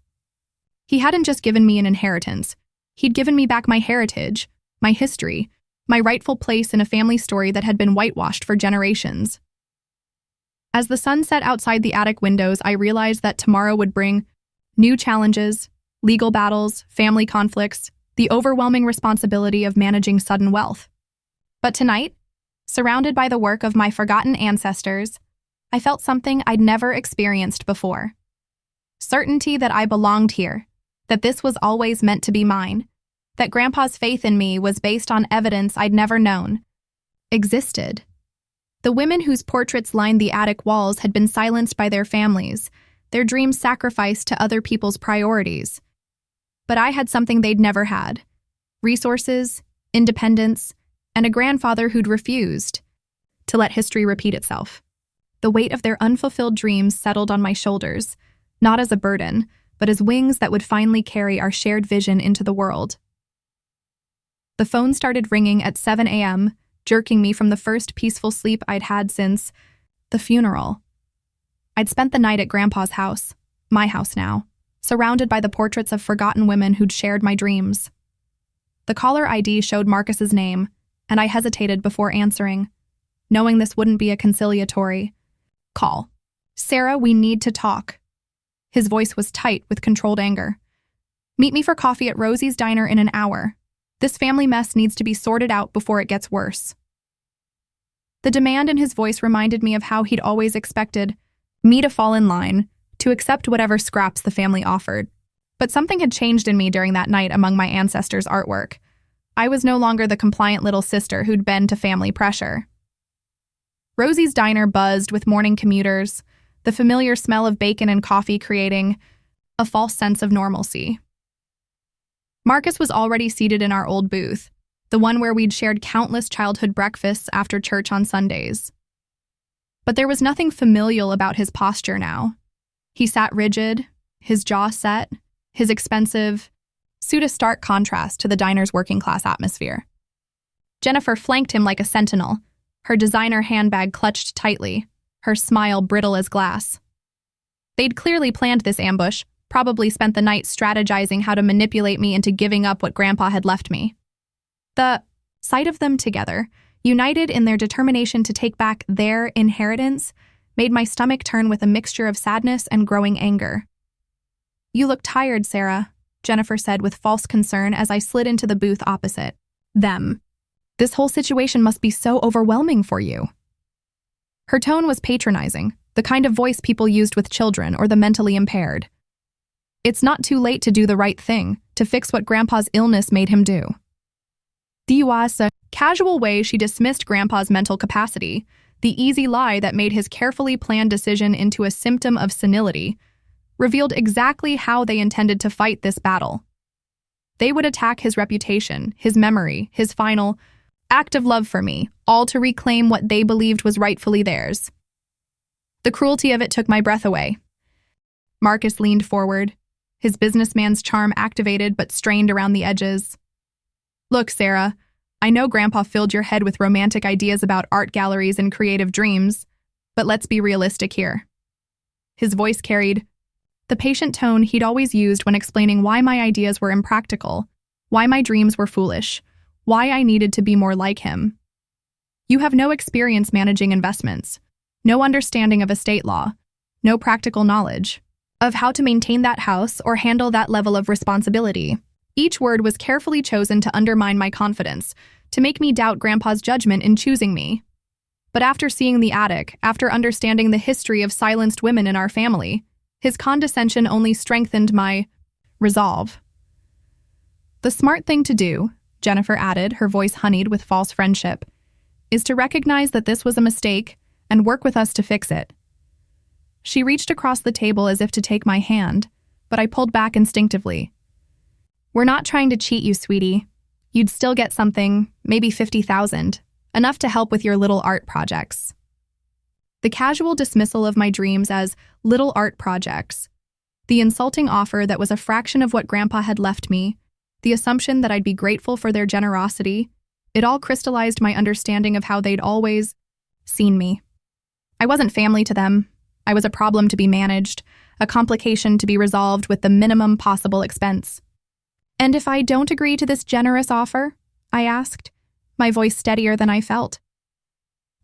He hadn't just given me an inheritance. He'd given me back my heritage, my history, my rightful place in a family story that had been whitewashed for generations. As the sun set outside the attic windows, I realized that tomorrow would bring new challenges, legal battles, family conflicts, the overwhelming responsibility of managing sudden wealth. But tonight, surrounded by the work of my forgotten ancestors, I felt something I'd never experienced before. Certainty that I belonged here, that this was always meant to be mine, that Grandpa's faith in me was based on evidence I'd never known existed. The women whose portraits lined the attic walls had been silenced by their families, their dreams sacrificed to other people's priorities. But I had something they'd never had: resources, independence, and a grandfather who'd refused to let history repeat itself. The weight of their unfulfilled dreams settled on my shoulders, not as a burden, but as wings that would finally carry our shared vision into the world. The phone started ringing at 7 a.m., jerking me from the first peaceful sleep I'd had since the funeral. I'd spent the night at Grandpa's house, my house now, surrounded by the portraits of forgotten women who'd shared my dreams. The caller ID showed Marcus's name, and I hesitated before answering, knowing this wouldn't be a conciliatory call. "Sarah, we need to talk." His voice was tight with controlled anger. "Meet me for coffee at Rosie's Diner in an hour. This family mess needs to be sorted out before it gets worse." The demand in his voice reminded me of how he'd always expected me to fall in line, to accept whatever scraps the family offered. But something had changed in me during that night among my ancestors' artwork. I was no longer the compliant little sister who'd bend to family pressure. Rosie's Diner buzzed with morning commuters, the familiar smell of bacon and coffee creating a false sense of normalcy. Marcus was already seated in our old booth, the one where we'd shared countless childhood breakfasts after church on Sundays. But there was nothing familial about his posture now. He sat rigid, his jaw set, his expensive suit a stark contrast to the diner's working-class atmosphere. Jennifer flanked him like a sentinel, her designer handbag clutched tightly, her smile brittle as glass. They'd clearly planned this ambush, probably spent the night strategizing how to manipulate me into giving up what Grandpa had left me. The sight of them together, united in their determination to take back their inheritance, made my stomach turn with a mixture of sadness and growing anger. "You look tired, Sarah," Jennifer said with false concern as I slid into the booth opposite them. "This whole situation must be so overwhelming for you." Her tone was patronizing, the kind of voice people used with children or the mentally impaired. It's not too late to do the right thing, to fix what Grandpa's illness made him do. The casual way she dismissed Grandpa's mental capacity, the easy lie that made his carefully planned decision into a symptom of senility, revealed exactly how they intended to fight this battle. They would attack his reputation, his memory, his final act of love for me, all to reclaim what they believed was rightfully theirs. The cruelty of it took my breath away. Marcus leaned forward, his businessman's charm activated but strained around the edges. "Look, Sarah, I know Grandpa filled your head with romantic ideas about art galleries and creative dreams, but let's be realistic here." His voice carried the patient tone he'd always used when explaining why my ideas were impractical, why my dreams were foolish, why I needed to be more like him. "You have no experience managing investments, no understanding of estate law, no practical knowledge of how to maintain that house or handle that level of responsibility." Each word was carefully chosen to undermine my confidence, to make me doubt Grandpa's judgment in choosing me. But after seeing the attic, after understanding the history of silenced women in our family, His condescension only strengthened my resolve. The smart thing to do, Jennifer added, her voice honeyed with false friendship, is to recognize that this was a mistake and work with us to fix it. She reached across the table as if to take my hand, but I pulled back instinctively. We're not trying to cheat you, sweetie. You'd still get something, maybe $50,000, enough to help with your little art projects. The casual dismissal of my dreams as little art projects, the insulting offer that was a fraction of what Grandpa had left me, the assumption that I'd be grateful for their generosity, it all crystallized my understanding of how they'd always seen me. I wasn't family to them. I was a problem to be managed, a complication to be resolved with the minimum possible expense. And if I don't agree to this generous offer? I asked, my voice steadier than I felt.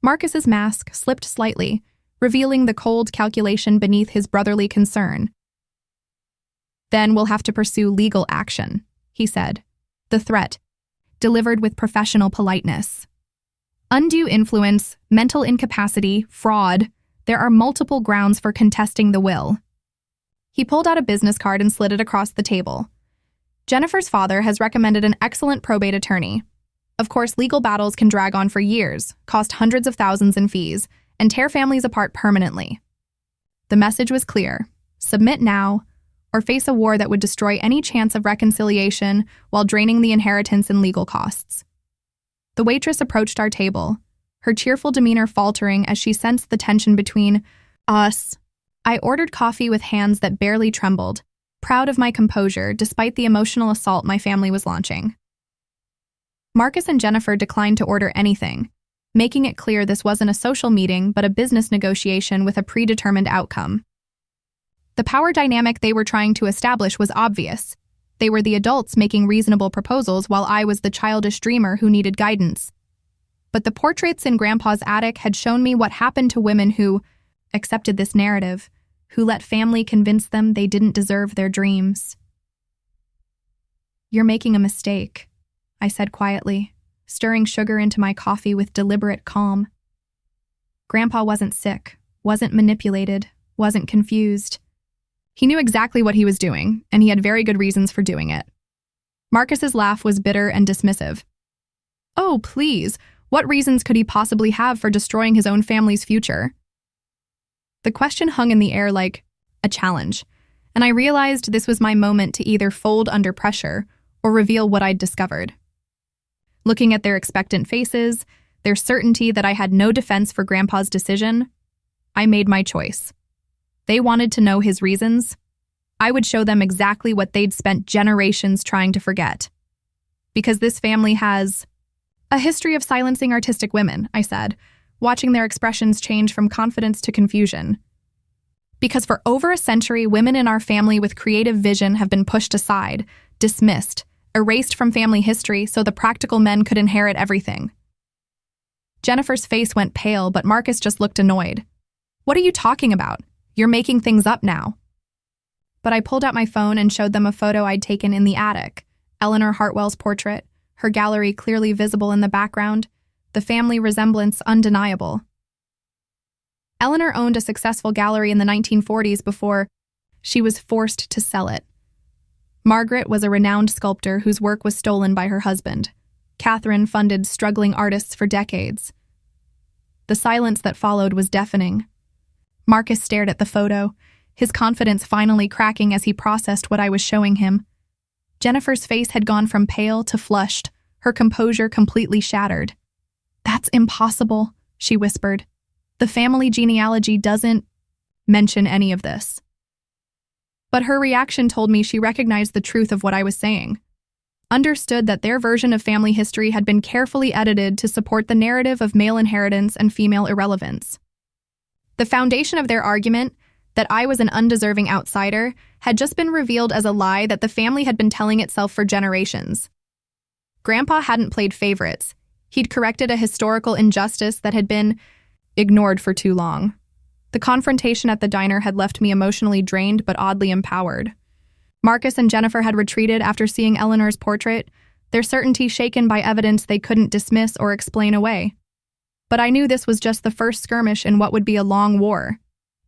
Marcus's mask slipped slightly, revealing the cold calculation beneath his brotherly concern. Then we'll have to pursue legal action, he said, the threat delivered with professional politeness. Undue influence, mental incapacity, fraud, there are multiple grounds for contesting the will. He pulled out a business card and slid it across the table. Jennifer's father has recommended an excellent probate attorney. Of course, legal battles can drag on for years, cost hundreds of thousands in fees, and tear families apart permanently. The message was clear: submit now, or face a war that would destroy any chance of reconciliation while draining the inheritance and legal costs. The waitress approached our table, her cheerful demeanor faltering as she sensed the tension between us. I ordered coffee with hands that barely trembled, proud of my composure despite the emotional assault my family was launching. Marcus and Jennifer declined to order anything, making it clear this wasn't a social meeting but a business negotiation with a predetermined outcome. The power dynamic they were trying to establish was obvious. They were the adults making reasonable proposals while I was the childish dreamer who needed guidance. But the portraits in Grandpa's attic had shown me what happened to women who accepted this narrative, who let family convince them they didn't deserve their dreams. You're making a mistake, I said quietly, stirring sugar into my coffee with deliberate calm. Grandpa wasn't sick, wasn't manipulated, wasn't confused. He knew exactly what he was doing, and he had very good reasons for doing it. Marcus's laugh was bitter and dismissive. Oh, please, what reasons could he possibly have for destroying his own family's future? The question hung in the air like a challenge, and I realized this was my moment to either fold under pressure or reveal what I'd discovered. Looking at their expectant faces, their certainty that I had no defense for Grandpa's decision, I made my choice. They wanted to know his reasons. I would show them exactly what they'd spent generations trying to forget. Because this family has a history of silencing artistic women, I said, watching their expressions change from confidence to confusion. Because for over a century, women in our family with creative vision have been pushed aside, dismissed, erased from family history so the practical men could inherit everything. Jennifer's face went pale, but Marcus just looked annoyed. What are you talking about? You're making things up now. But I pulled out my phone and showed them a photo I'd taken in the attic, Eleanor Hartwell's portrait, her gallery clearly visible in the background, the family resemblance undeniable. Eleanor owned a successful gallery in the 1940s before she was forced to sell it. Margaret was a renowned sculptor whose work was stolen by her husband. Catherine funded struggling artists for decades. The silence that followed was deafening. Marcus stared at the photo, his confidence finally cracking as he processed what I was showing him. Jennifer's face had gone from pale to flushed, her composure completely shattered. That's impossible, she whispered. The family genealogy doesn't mention any of this. But her reaction told me she recognized the truth of what I was saying. Understood that their version of family history had been carefully edited to support the narrative of male inheritance and female irrelevance. The foundation of their argument, that I was an undeserving outsider, had just been revealed as a lie that the family had been telling itself for generations. Grandpa hadn't played favorites. He'd corrected a historical injustice that had been ignored for too long. The confrontation at the diner had left me emotionally drained but oddly empowered. Marcus and Jennifer had retreated after seeing Eleanor's portrait, their certainty shaken by evidence they couldn't dismiss or explain away. But I knew this was just the first skirmish in what would be a long war,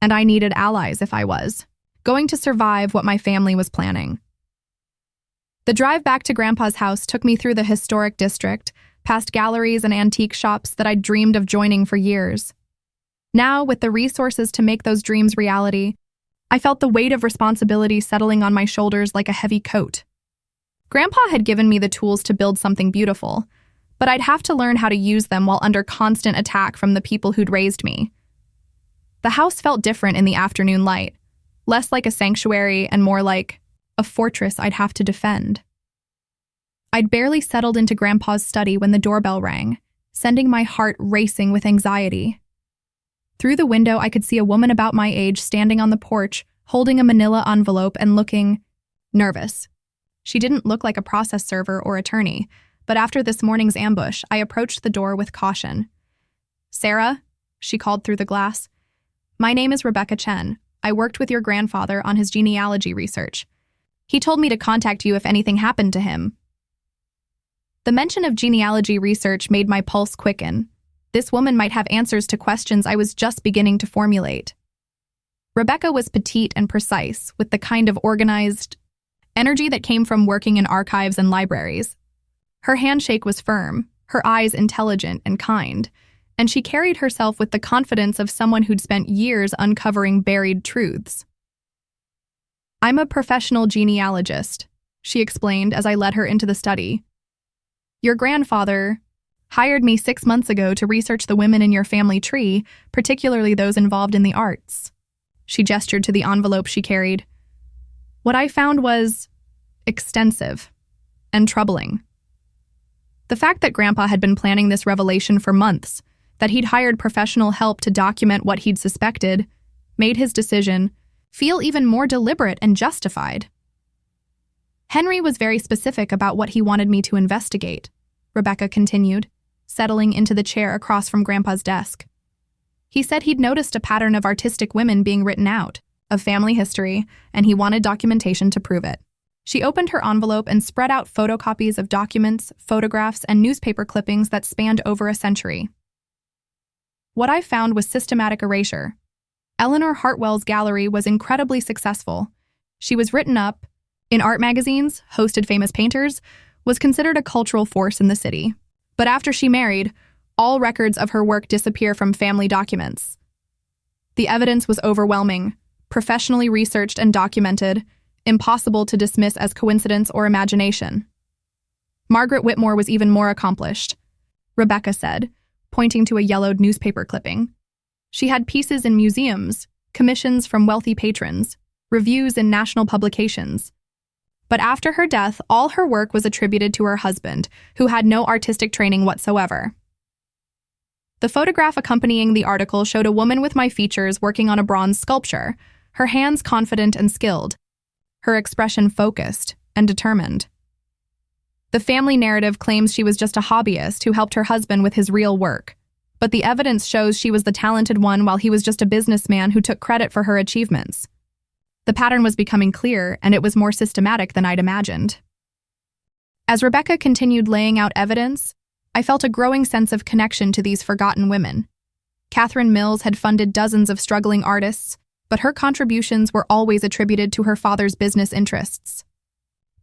and I needed allies if I was going to survive what my family was planning. The drive back to Grandpa's house took me through the historic district, past galleries and antique shops that I'd dreamed of joining for years. Now, with the resources to make those dreams reality, I felt the weight of responsibility settling on my shoulders like a heavy coat. Grandpa had given me the tools to build something beautiful, but I'd have to learn how to use them while under constant attack from the people who'd raised me. The house felt different in the afternoon light, less like a sanctuary and more like a fortress I'd have to defend. I'd barely settled into Grandpa's study when the doorbell rang, sending my heart racing with anxiety. Through the window, I could see a woman about my age standing on the porch, holding a manila envelope and looking nervous. She didn't look like a process server or attorney, but after this morning's ambush, I approached the door with caution. "Sarah," she called through the glass. "My name is Rebecca Chen. I worked with your grandfather on his genealogy research. He told me to contact you if anything happened to him." The mention of genealogy research made my pulse quicken. This woman might have answers to questions I was just beginning to formulate. Rebecca was petite and precise, with the kind of organized energy that came from working in archives and libraries. Her handshake was firm, her eyes intelligent and kind, and she carried herself with the confidence of someone who'd spent years uncovering buried truths. "I'm a professional genealogist," she explained as I led her into the study. "Your grandfather hired me 6 months ago to research the women in your family tree, particularly those involved in the arts." She gestured to the envelope she carried. What I found was extensive and troubling. The fact that Grandpa had been planning this revelation for months, that he'd hired professional help to document what he'd suspected, made his decision feel even more deliberate and justified. "Henry was very specific about what he wanted me to investigate," Rebecca continued, settling into the chair across from Grandpa's desk. "He said he'd noticed a pattern of artistic women being written out, of family history, and he wanted documentation to prove it." She opened her envelope and spread out photocopies of documents, photographs, and newspaper clippings that spanned over a century. What I found was systematic erasure. Eleanor Hartwell's gallery was incredibly successful. She was written up in art magazines, hosted famous painters, was considered a cultural force in the city. But after she married, all records of her work disappear from family documents. The evidence was overwhelming, professionally researched and documented, impossible to dismiss as coincidence or imagination. Margaret Whitmore was even more accomplished, Rebecca said, pointing to a yellowed newspaper clipping. She had pieces in museums, commissions from wealthy patrons, reviews in national publications. But after her death, all her work was attributed to her husband, who had no artistic training whatsoever. The photograph accompanying the article showed a woman with my features working on a bronze sculpture, her hands confident and skilled, her expression focused and determined. The family narrative claims she was just a hobbyist who helped her husband with his real work, but the evidence shows she was the talented one while he was just a businessman who took credit for her achievements. The pattern was becoming clear, and it was more systematic than I'd imagined. As Rebecca continued laying out evidence, I felt a growing sense of connection to these forgotten women. Catherine Mills had funded dozens of struggling artists, but her contributions were always attributed to her father's business interests.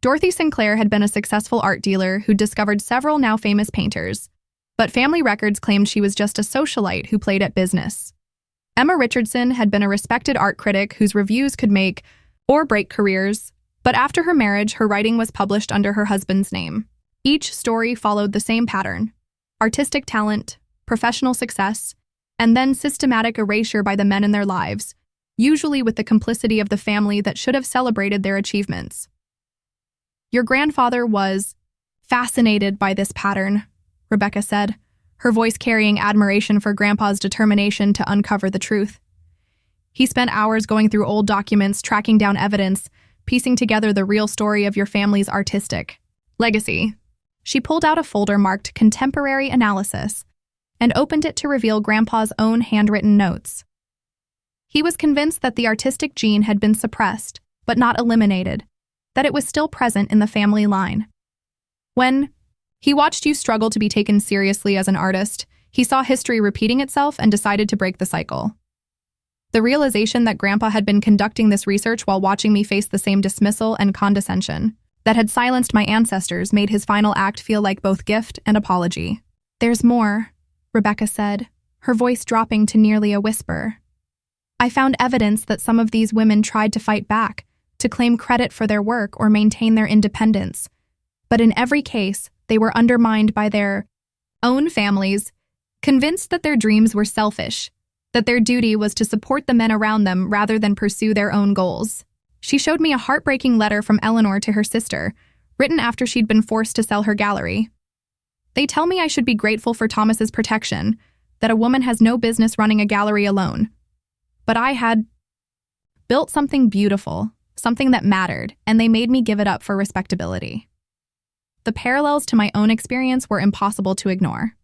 Dorothy Sinclair had been a successful art dealer who discovered several now famous painters, but family records claimed she was just a socialite who played at business. Emma Richardson had been a respected art critic whose reviews could make or break careers, but after her marriage, her writing was published under her husband's name. Each story followed the same pattern: artistic talent, professional success, and then systematic erasure by the men in their lives, usually with the complicity of the family that should have celebrated their achievements. "Your grandfather was fascinated by this pattern," Rebecca said, her voice carrying admiration for Grandpa's determination to uncover the truth. "He spent hours going through old documents, tracking down evidence, piecing together the real story of your family's artistic legacy." She pulled out a folder marked Contemporary Analysis and opened it to reveal Grandpa's own handwritten notes. He was convinced that the artistic gene had been suppressed, but not eliminated, that it was still present in the family line. When he watched you struggle to be taken seriously as an artist, he saw history repeating itself and decided to break the cycle. The realization that Grandpa had been conducting this research while watching me face the same dismissal and condescension that had silenced my ancestors made his final act feel like both gift and apology. "There's more," Rebecca said, her voice dropping to nearly a whisper. "I found evidence that some of these women tried to fight back, to claim credit for their work or maintain their independence. But in every case, they were undermined by their own families, convinced that their dreams were selfish, that their duty was to support the men around them rather than pursue their own goals." She showed me a heartbreaking letter from Eleanor to her sister, written after she'd been forced to sell her gallery. "They tell me I should be grateful for Thomas's protection, that a woman has no business running a gallery alone. But I had built something beautiful, something that mattered, and they made me give it up for respectability." The parallels to my own experience were impossible to ignore.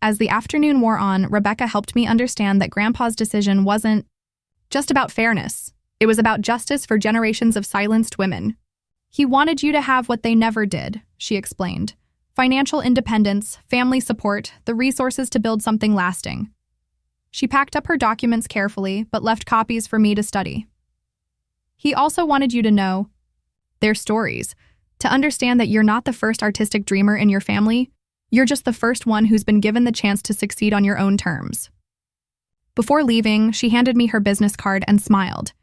As the afternoon wore on, Rebecca helped me understand that Grandpa's decision wasn't just about fairness. It was about justice for generations of silenced women. "He wanted you to have what they never did," she explained. "Financial independence, family support, the resources to build something lasting." She packed up her documents carefully, but left copies for me to study. "He also wanted you to know their stories, to understand that you're not the first artistic dreamer in your family. You're just the first one who's been given the chance to succeed on your own terms." Before leaving, she handed me her business card and smiled.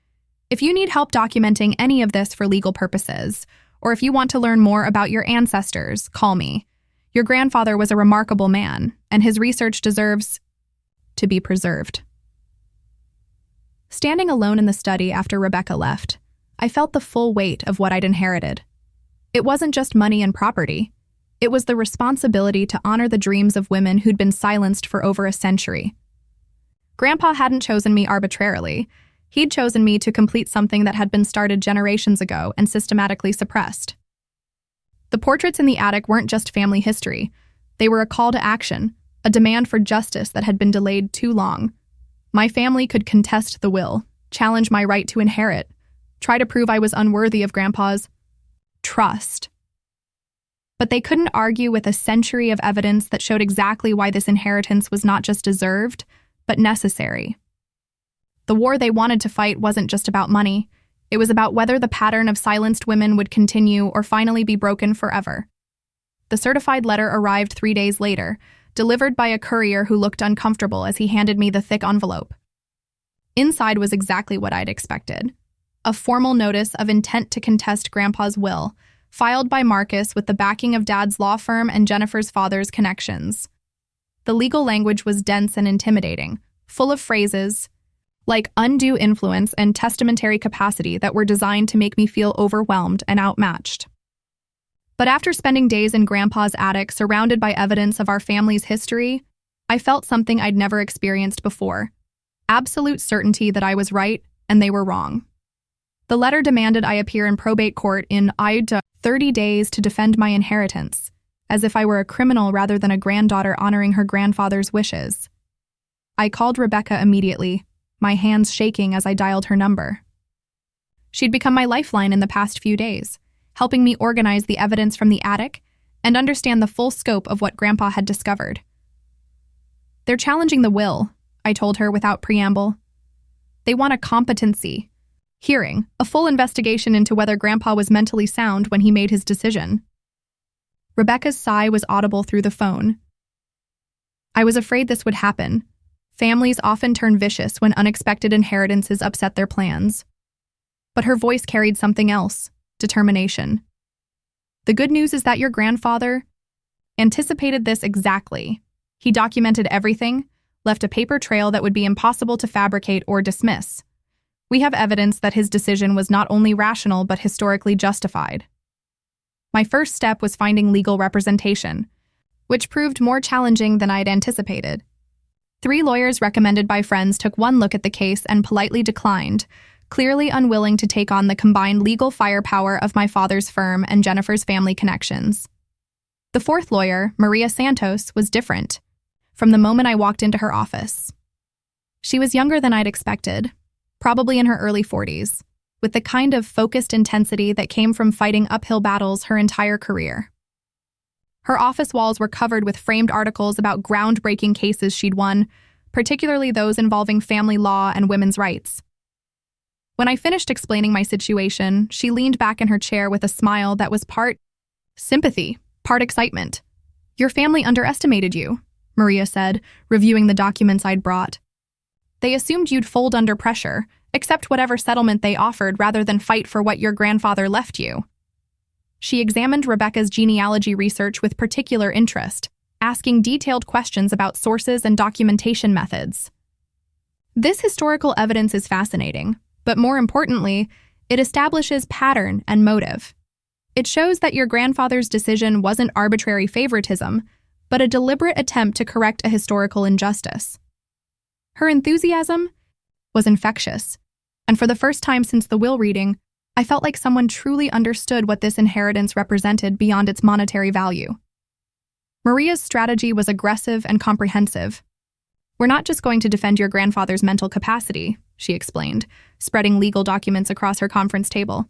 "If you need help documenting any of this for legal purposes, or if you want to learn more about your ancestors, call me. Your grandfather was a remarkable man, and his research deserves to be preserved." Standing alone in the study after Rebecca left, I felt the full weight of what I'd inherited. It wasn't just money and property. It was the responsibility to honor the dreams of women who'd been silenced for over a century. Grandpa hadn't chosen me arbitrarily. He'd chosen me to complete something that had been started generations ago and systematically suppressed. The portraits in the attic weren't just family history. They were a call to action, a demand for justice that had been delayed too long. My family could contest the will, challenge my right to inherit, try to prove I was unworthy of Grandpa's trust. But they couldn't argue with a century of evidence that showed exactly why this inheritance was not just deserved, but necessary. The war they wanted to fight wasn't just about money. It was about whether the pattern of silenced women would continue or finally be broken forever. The certified letter arrived 3 days later, delivered by a courier who looked uncomfortable as he handed me the thick envelope. Inside was exactly what I'd expected. A formal notice of intent to contest Grandpa's will, filed by Marcus with the backing of Dad's law firm and Jennifer's father's connections. The legal language was dense and intimidating, full of phrases like undue influence and testamentary capacity that were designed to make me feel overwhelmed and outmatched. But after spending days in Grandpa's attic surrounded by evidence of our family's history, I felt something I'd never experienced before: absolute certainty that I was right and they were wrong. The letter demanded I appear in probate court in 30 days to defend my inheritance, as if I were a criminal rather than a granddaughter honoring her grandfather's wishes. I called Rebecca immediately, my hands shaking as I dialed her number. She'd become my lifeline in the past few days, helping me organize the evidence from the attic and understand the full scope of what Grandpa had discovered. "They're challenging the will," I told her without preamble. "They want a competency hearing, a full investigation into whether Grandpa was mentally sound when he made his decision." Rebecca's sigh was audible through the phone. "I was afraid this would happen. Families often turn vicious when unexpected inheritances upset their plans." But her voice carried something else: determination. "The good news is that your grandfather anticipated this exactly. He documented everything, left a paper trail that would be impossible to fabricate or dismiss. We have evidence that his decision was not only rational but historically justified." My first step was finding legal representation, which proved more challenging than I had anticipated. 3 lawyers recommended by friends took one look at the case and politely declined, clearly unwilling to take on the combined legal firepower of my father's firm and Jennifer's family connections. The 4th lawyer, Maria Santos, was different from the moment I walked into her office. She was younger than I'd expected, probably in her early 40s, with the kind of focused intensity that came from fighting uphill battles her entire career. Her office walls were covered with framed articles about groundbreaking cases she'd won, particularly those involving family law and women's rights. When I finished explaining my situation, she leaned back in her chair with a smile that was part sympathy, part excitement. "Your family underestimated you," Maria said, reviewing the documents I'd brought. "They assumed you'd fold under pressure, accept whatever settlement they offered rather than fight for what your grandfather left you." She examined Rebecca's genealogy research with particular interest, asking detailed questions about sources and documentation methods. This historical evidence is fascinating, but more importantly, it establishes pattern and motive. It shows that your grandfather's decision wasn't arbitrary favoritism, but a deliberate attempt to correct a historical injustice. Her enthusiasm was infectious, and for the first time since the will reading, I felt like someone truly understood what this inheritance represented beyond its monetary value. Maria's strategy was aggressive and comprehensive. "We're not just going to defend your grandfather's mental capacity," she explained, spreading legal documents across her conference table.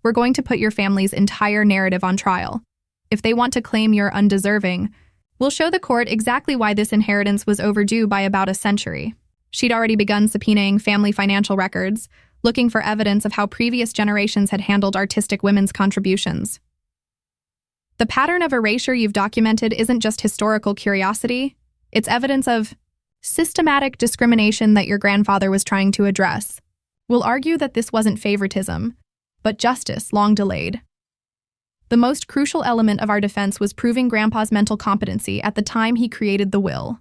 "We're going to put your family's entire narrative on trial. If they want to claim you're undeserving, we'll show the court exactly why this inheritance was overdue by about a century." She'd already begun subpoenaing family financial records, looking for evidence of how previous generations had handled artistic women's contributions. "The pattern of erasure you've documented isn't just historical curiosity, it's evidence of systematic discrimination that your grandfather was trying to address. We'll argue that this wasn't favoritism, but justice long delayed." The most crucial element of our defense was proving Grandpa's mental competency at the time he created the will.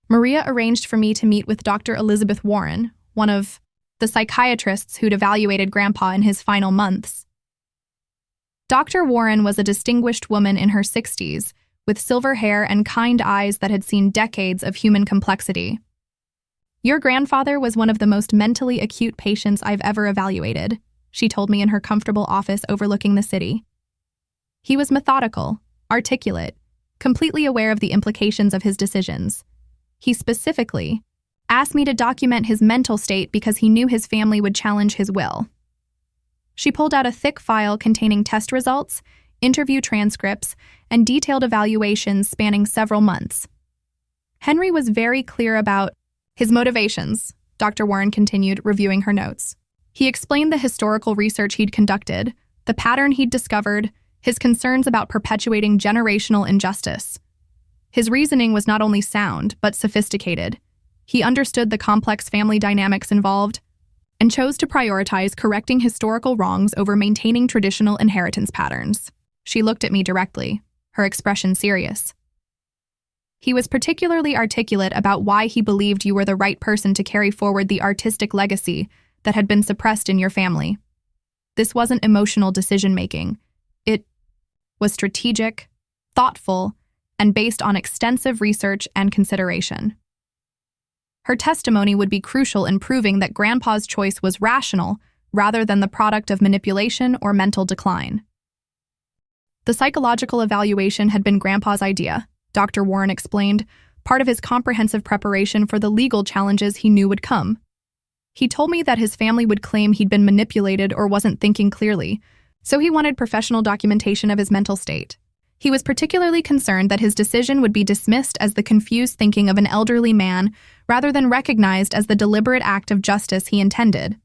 Maria arranged for me to meet with Dr. Elizabeth Warren, one of the psychiatrists who'd evaluated Grandpa in his final months. Dr. Warren was a distinguished woman in her 60s, with silver hair and kind eyes that had seen decades of human complexity. "Your grandfather was one of the most mentally acute patients I've ever evaluated," she told me in her comfortable office overlooking the city. "He was methodical, articulate, completely aware of the implications of his decisions. He specifically asked me to document his mental state because he knew his family would challenge his will." She pulled out a thick file containing test results, interview transcripts, and detailed evaluations spanning several months. "Henry was very clear about his motivations," Dr. Warren continued, reviewing her notes. "He explained the historical research he'd conducted, the pattern he'd discovered, his concerns about perpetuating generational injustice. His reasoning was not only sound, but sophisticated. He understood the complex family dynamics involved and chose to prioritize correcting historical wrongs over maintaining traditional inheritance patterns." She looked at me directly, her expression serious. "He was particularly articulate about why he believed you were the right person to carry forward the artistic legacy that had been suppressed in your family. This wasn't emotional decision-making. It was strategic, thoughtful, and based on extensive research and consideration." Her testimony would be crucial in proving that Grandpa's choice was rational rather than the product of manipulation or mental decline. "The psychological evaluation had been Grandpa's idea," Dr. Warren explained, part of his comprehensive preparation for the legal challenges he knew would come. "He told me that his family would claim he'd been manipulated or wasn't thinking clearly, so he wanted professional documentation of his mental state. He was particularly concerned that his decision would be dismissed as the confused thinking of an elderly man rather than recognized as the deliberate act of justice he intended.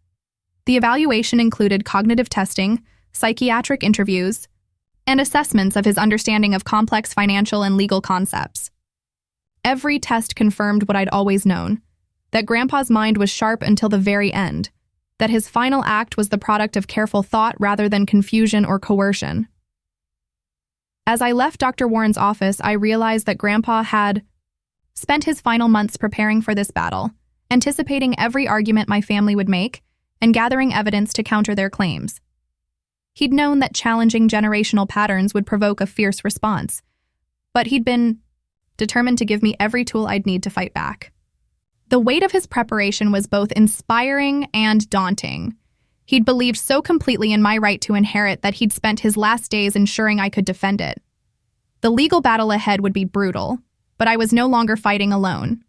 The evaluation included cognitive testing, psychiatric interviews, and assessments of his understanding of complex financial and legal concepts. Every test confirmed what I'd always known, that Grandpa's mind was sharp until the very end, that his final act was the product of careful thought rather than confusion or coercion. As I left Dr. Warren's office, I realized that Grandpa had spent his final months preparing for this battle, anticipating every argument my family would make, and gathering evidence to counter their claims. He'd known that challenging generational patterns would provoke a fierce response, but he'd been determined to give me every tool I'd need to fight back. The weight of his preparation was both inspiring and daunting. He'd believed so completely in my right to inherit that he'd spent his last days ensuring I could defend it. The legal battle ahead would be brutal, but I was no longer fighting alone.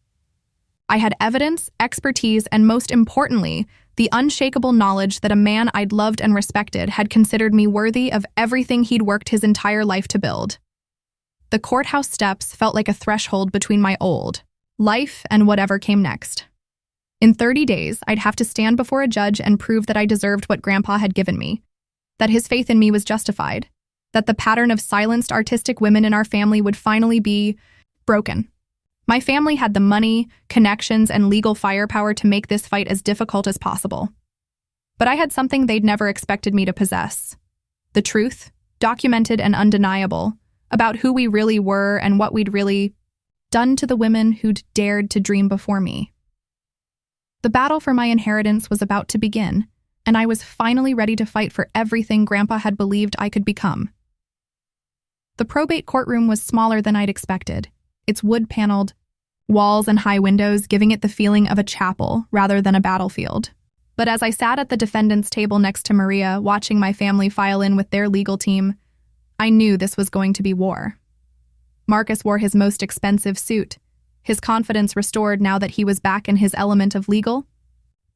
I had evidence, expertise, and most importantly, the unshakable knowledge that a man I'd loved and respected had considered me worthy of everything he'd worked his entire life to build. The courthouse steps felt like a threshold between my old, life, and whatever came next. In 30 days, I'd have to stand before a judge and prove that I deserved what Grandpa had given me, that his faith in me was justified, that the pattern of silenced artistic women in our family would finally be broken. My family had the money, connections, and legal firepower to make this fight as difficult as possible. But I had something they'd never expected me to possess: the truth, documented and undeniable, about who we really were and what we'd really done to the women who'd dared to dream before me. The battle for my inheritance was about to begin, and I was finally ready to fight for everything Grandpa had believed I could become. The probate courtroom was smaller than I'd expected, its wood-paneled walls and high windows giving it the feeling of a chapel rather than a battlefield. But as I sat at the defendant's table next to Maria, watching my family file in with their legal team, I knew this was going to be war. Marcus wore his most expensive suit, his confidence restored now that he was back in his element of legal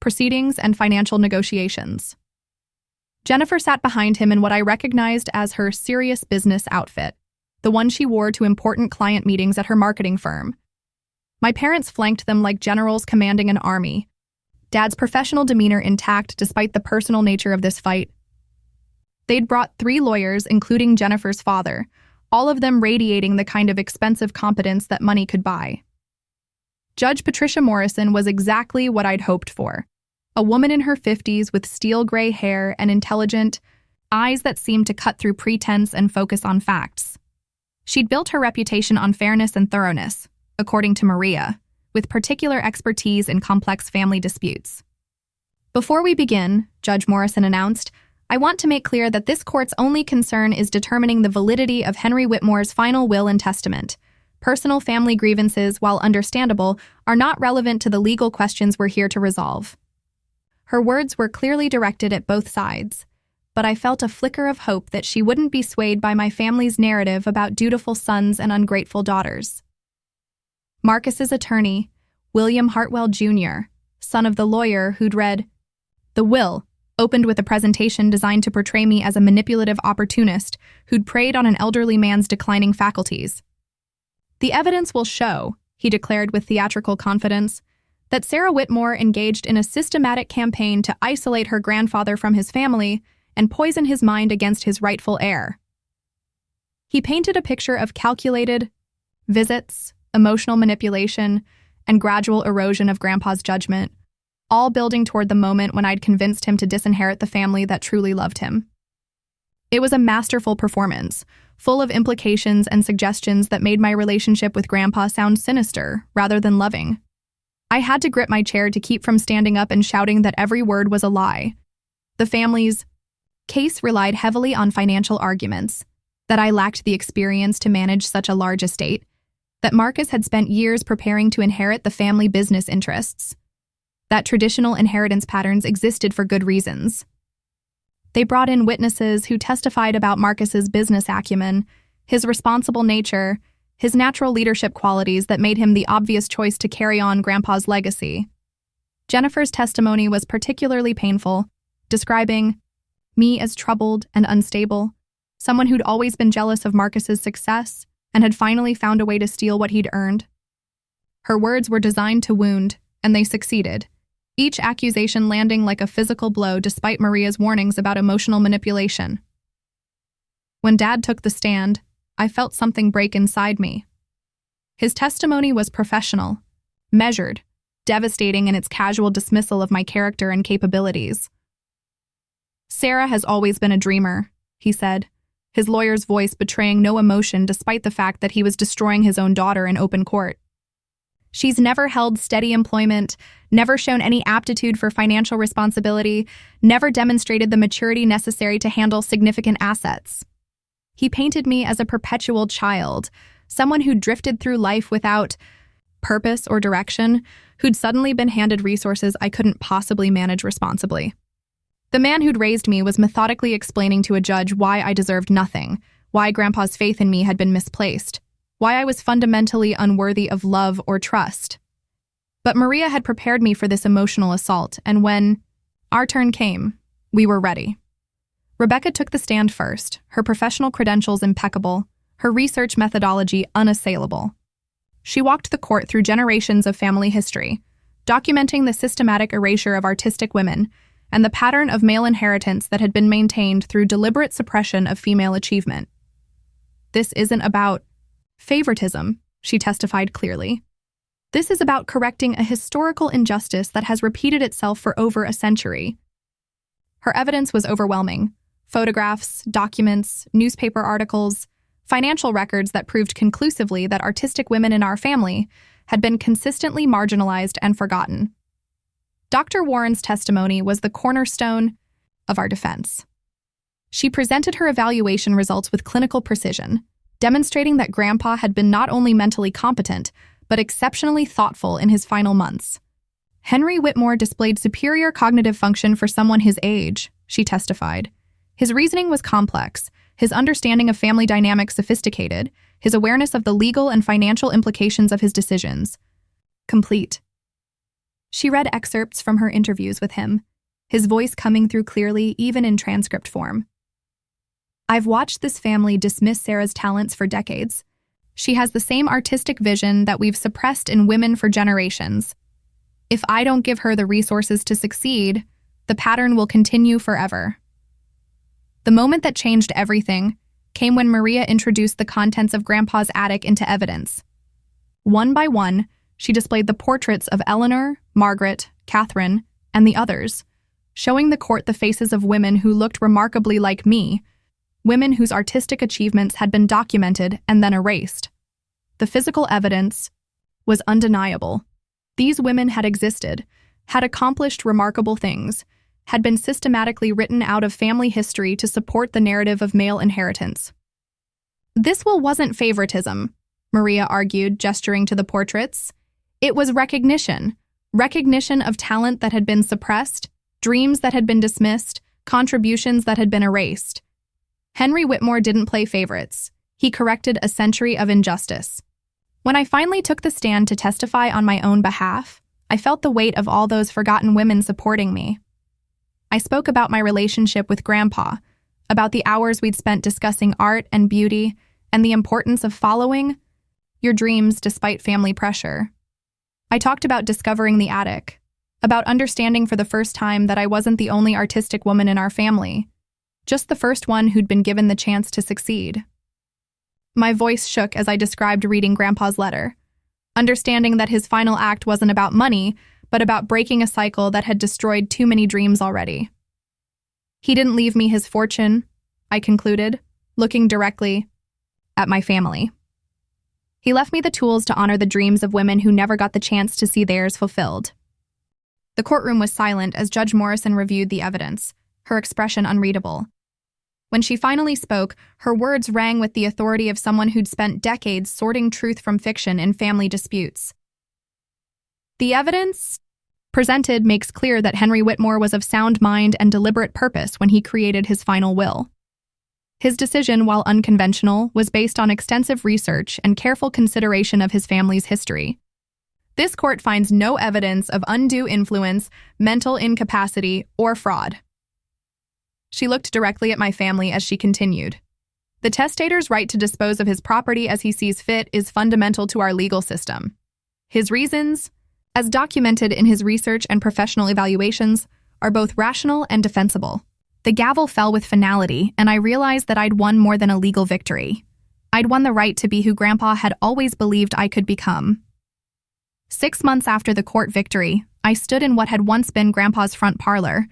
proceedings and financial negotiations. Jennifer sat behind him in what I recognized as her serious business outfit, the one she wore to important client meetings at her marketing firm. My parents flanked them like generals commanding an army, Dad's professional demeanor intact despite the personal nature of this fight. They'd brought 3 lawyers, including Jennifer's father, all of them radiating the kind of expensive competence that money could buy. Judge Patricia Morrison was exactly what I'd hoped for. A woman in her 50s with steel gray hair and intelligent eyes that seemed to cut through pretense and focus on facts. She'd built her reputation on fairness and thoroughness, according to Maria, with particular expertise in complex family disputes. "Before we begin," Judge Morrison announced, "I want to make clear that this court's only concern is determining the validity of Henry Whitmore's final will and testament. Personal family grievances, while understandable, are not relevant to the legal questions we're here to resolve." Her words were clearly directed at both sides, but I felt a flicker of hope that she wouldn't be swayed by my family's narrative about dutiful sons and ungrateful daughters. Marcus's attorney, William Hartwell Jr., son of the lawyer who'd read the will, opened with a presentation designed to portray me as a manipulative opportunist who'd preyed on an elderly man's declining faculties. "The evidence will show," he declared with theatrical confidence, "that Sarah Whitmore engaged in a systematic campaign to isolate her grandfather from his family and poison his mind against his rightful heir." He painted a picture of calculated visits, emotional manipulation, and gradual erosion of Grandpa's judgment, all building toward the moment when I'd convinced him to disinherit the family that truly loved him. It was a masterful performance, full of implications and suggestions that made my relationship with Grandpa sound sinister rather than loving. I had to grip my chair to keep from standing up and shouting that every word was a lie. The family's case relied heavily on financial arguments, that I lacked the experience to manage such a large estate, that Marcus had spent years preparing to inherit the family business interests, that traditional inheritance patterns existed for good reasons. They brought in witnesses who testified about Marcus's business acumen, his responsible nature, his natural leadership qualities that made him the obvious choice to carry on Grandpa's legacy. Jennifer's testimony was particularly painful, describing me as troubled and unstable, someone who'd always been jealous of Marcus's success and had finally found a way to steal what he'd earned. Her words were designed to wound, and they succeeded, each accusation landing like a physical blow despite Maria's warnings about emotional manipulation. When Dad took the stand, I felt something break inside me. His testimony was professional, measured, devastating in its casual dismissal of my character and capabilities. "Sarah has always been a dreamer," he said, his lawyer's voice betraying no emotion despite the fact that he was destroying his own daughter in open court. "She's never held steady employment, never shown any aptitude for financial responsibility, never demonstrated the maturity necessary to handle significant assets." He painted me as a perpetual child, someone who drifted through life without purpose or direction, who'd suddenly been handed resources I couldn't possibly manage responsibly. The man who'd raised me was methodically explaining to a judge why I deserved nothing, why Grandpa's faith in me had been misplaced, why I was fundamentally unworthy of love or trust. But Maria had prepared me for this emotional assault, and when our turn came, we were ready. Rebecca took the stand first, her professional credentials impeccable, her research methodology unassailable. she walked the court through generations of family history, documenting the systematic erasure of artistic women and the pattern of male inheritance that had been maintained through deliberate suppression of female achievement. "This isn't about favoritism," she testified clearly. "This is about correcting a historical injustice that has repeated itself for over a century." Her evidence was overwhelming. Photographs, documents, newspaper articles, financial records that proved conclusively that artistic women in our family had been consistently marginalized and forgotten. Dr. Warren's testimony was the cornerstone of our defense. She presented her evaluation results with clinical precision, demonstrating that Grandpa had been not only mentally competent, but exceptionally thoughtful in his final months. "Henry Whitmore displayed superior cognitive function for someone his age," she testified. "His reasoning was complex, his understanding of family dynamics sophisticated, his awareness of the legal and financial implications of his decisions complete." She read excerpts from her interviews with him, his voice coming through clearly even in transcript form. "I've watched this family dismiss Sarah's talents for decades. She has the same artistic vision that we've suppressed in women for generations. If I don't give her the resources to succeed, the pattern will continue forever." The moment that changed everything came when Maria introduced the contents of Grandpa's attic into evidence. One by one, she displayed the portraits of Eleanor, Margaret, Catherine, and the others, showing the court the faces of women who looked remarkably like me, women whose artistic achievements had been documented and then erased. The physical evidence was undeniable. These women had existed, had accomplished remarkable things, had been systematically written out of family history to support the narrative of male inheritance. "This wasn't favoritism," Maria argued, gesturing to the portraits. "It was recognition of talent that had been suppressed, dreams that had been dismissed, contributions that had been erased. Henry Whitmore didn't play favorites. He corrected a century of injustice." When I finally took the stand to testify on my own behalf, I felt the weight of all those forgotten women supporting me. I spoke about my relationship with Grandpa, about the hours we'd spent discussing art and beauty, and the importance of following your dreams despite family pressure. I talked about discovering the attic, about understanding for the first time that I wasn't the only artistic woman in our family, just the first one who'd been given the chance to succeed. My voice shook as I described reading Grandpa's letter, understanding that his final act wasn't about money, but about breaking a cycle that had destroyed too many dreams already. "He didn't leave me his fortune," I concluded, looking directly at my family. "He left me the tools to honor the dreams of women who never got the chance to see theirs fulfilled." The courtroom was silent as Judge Morrison reviewed the evidence, her expression unreadable. When she finally spoke, her words rang with the authority of someone who'd spent decades sorting truth from fiction in family disputes. "The evidence presented makes clear that Henry Whitmore was of sound mind and deliberate purpose when he created his final will. His decision, while unconventional, was based on extensive research and careful consideration of his family's history. This court finds no evidence of undue influence, mental incapacity, or fraud." She looked directly at my family as she continued. "The testator's right to dispose of his property as he sees fit is fundamental to our legal system. His reasons, as documented in his research and professional evaluations, are both rational and defensible." The gavel fell with finality, and I realized that I'd won more than a legal victory. I'd won the right to be who Grandpa had always believed I could become. 6 months after the court victory, I stood in what had once been Grandpa's front parlor,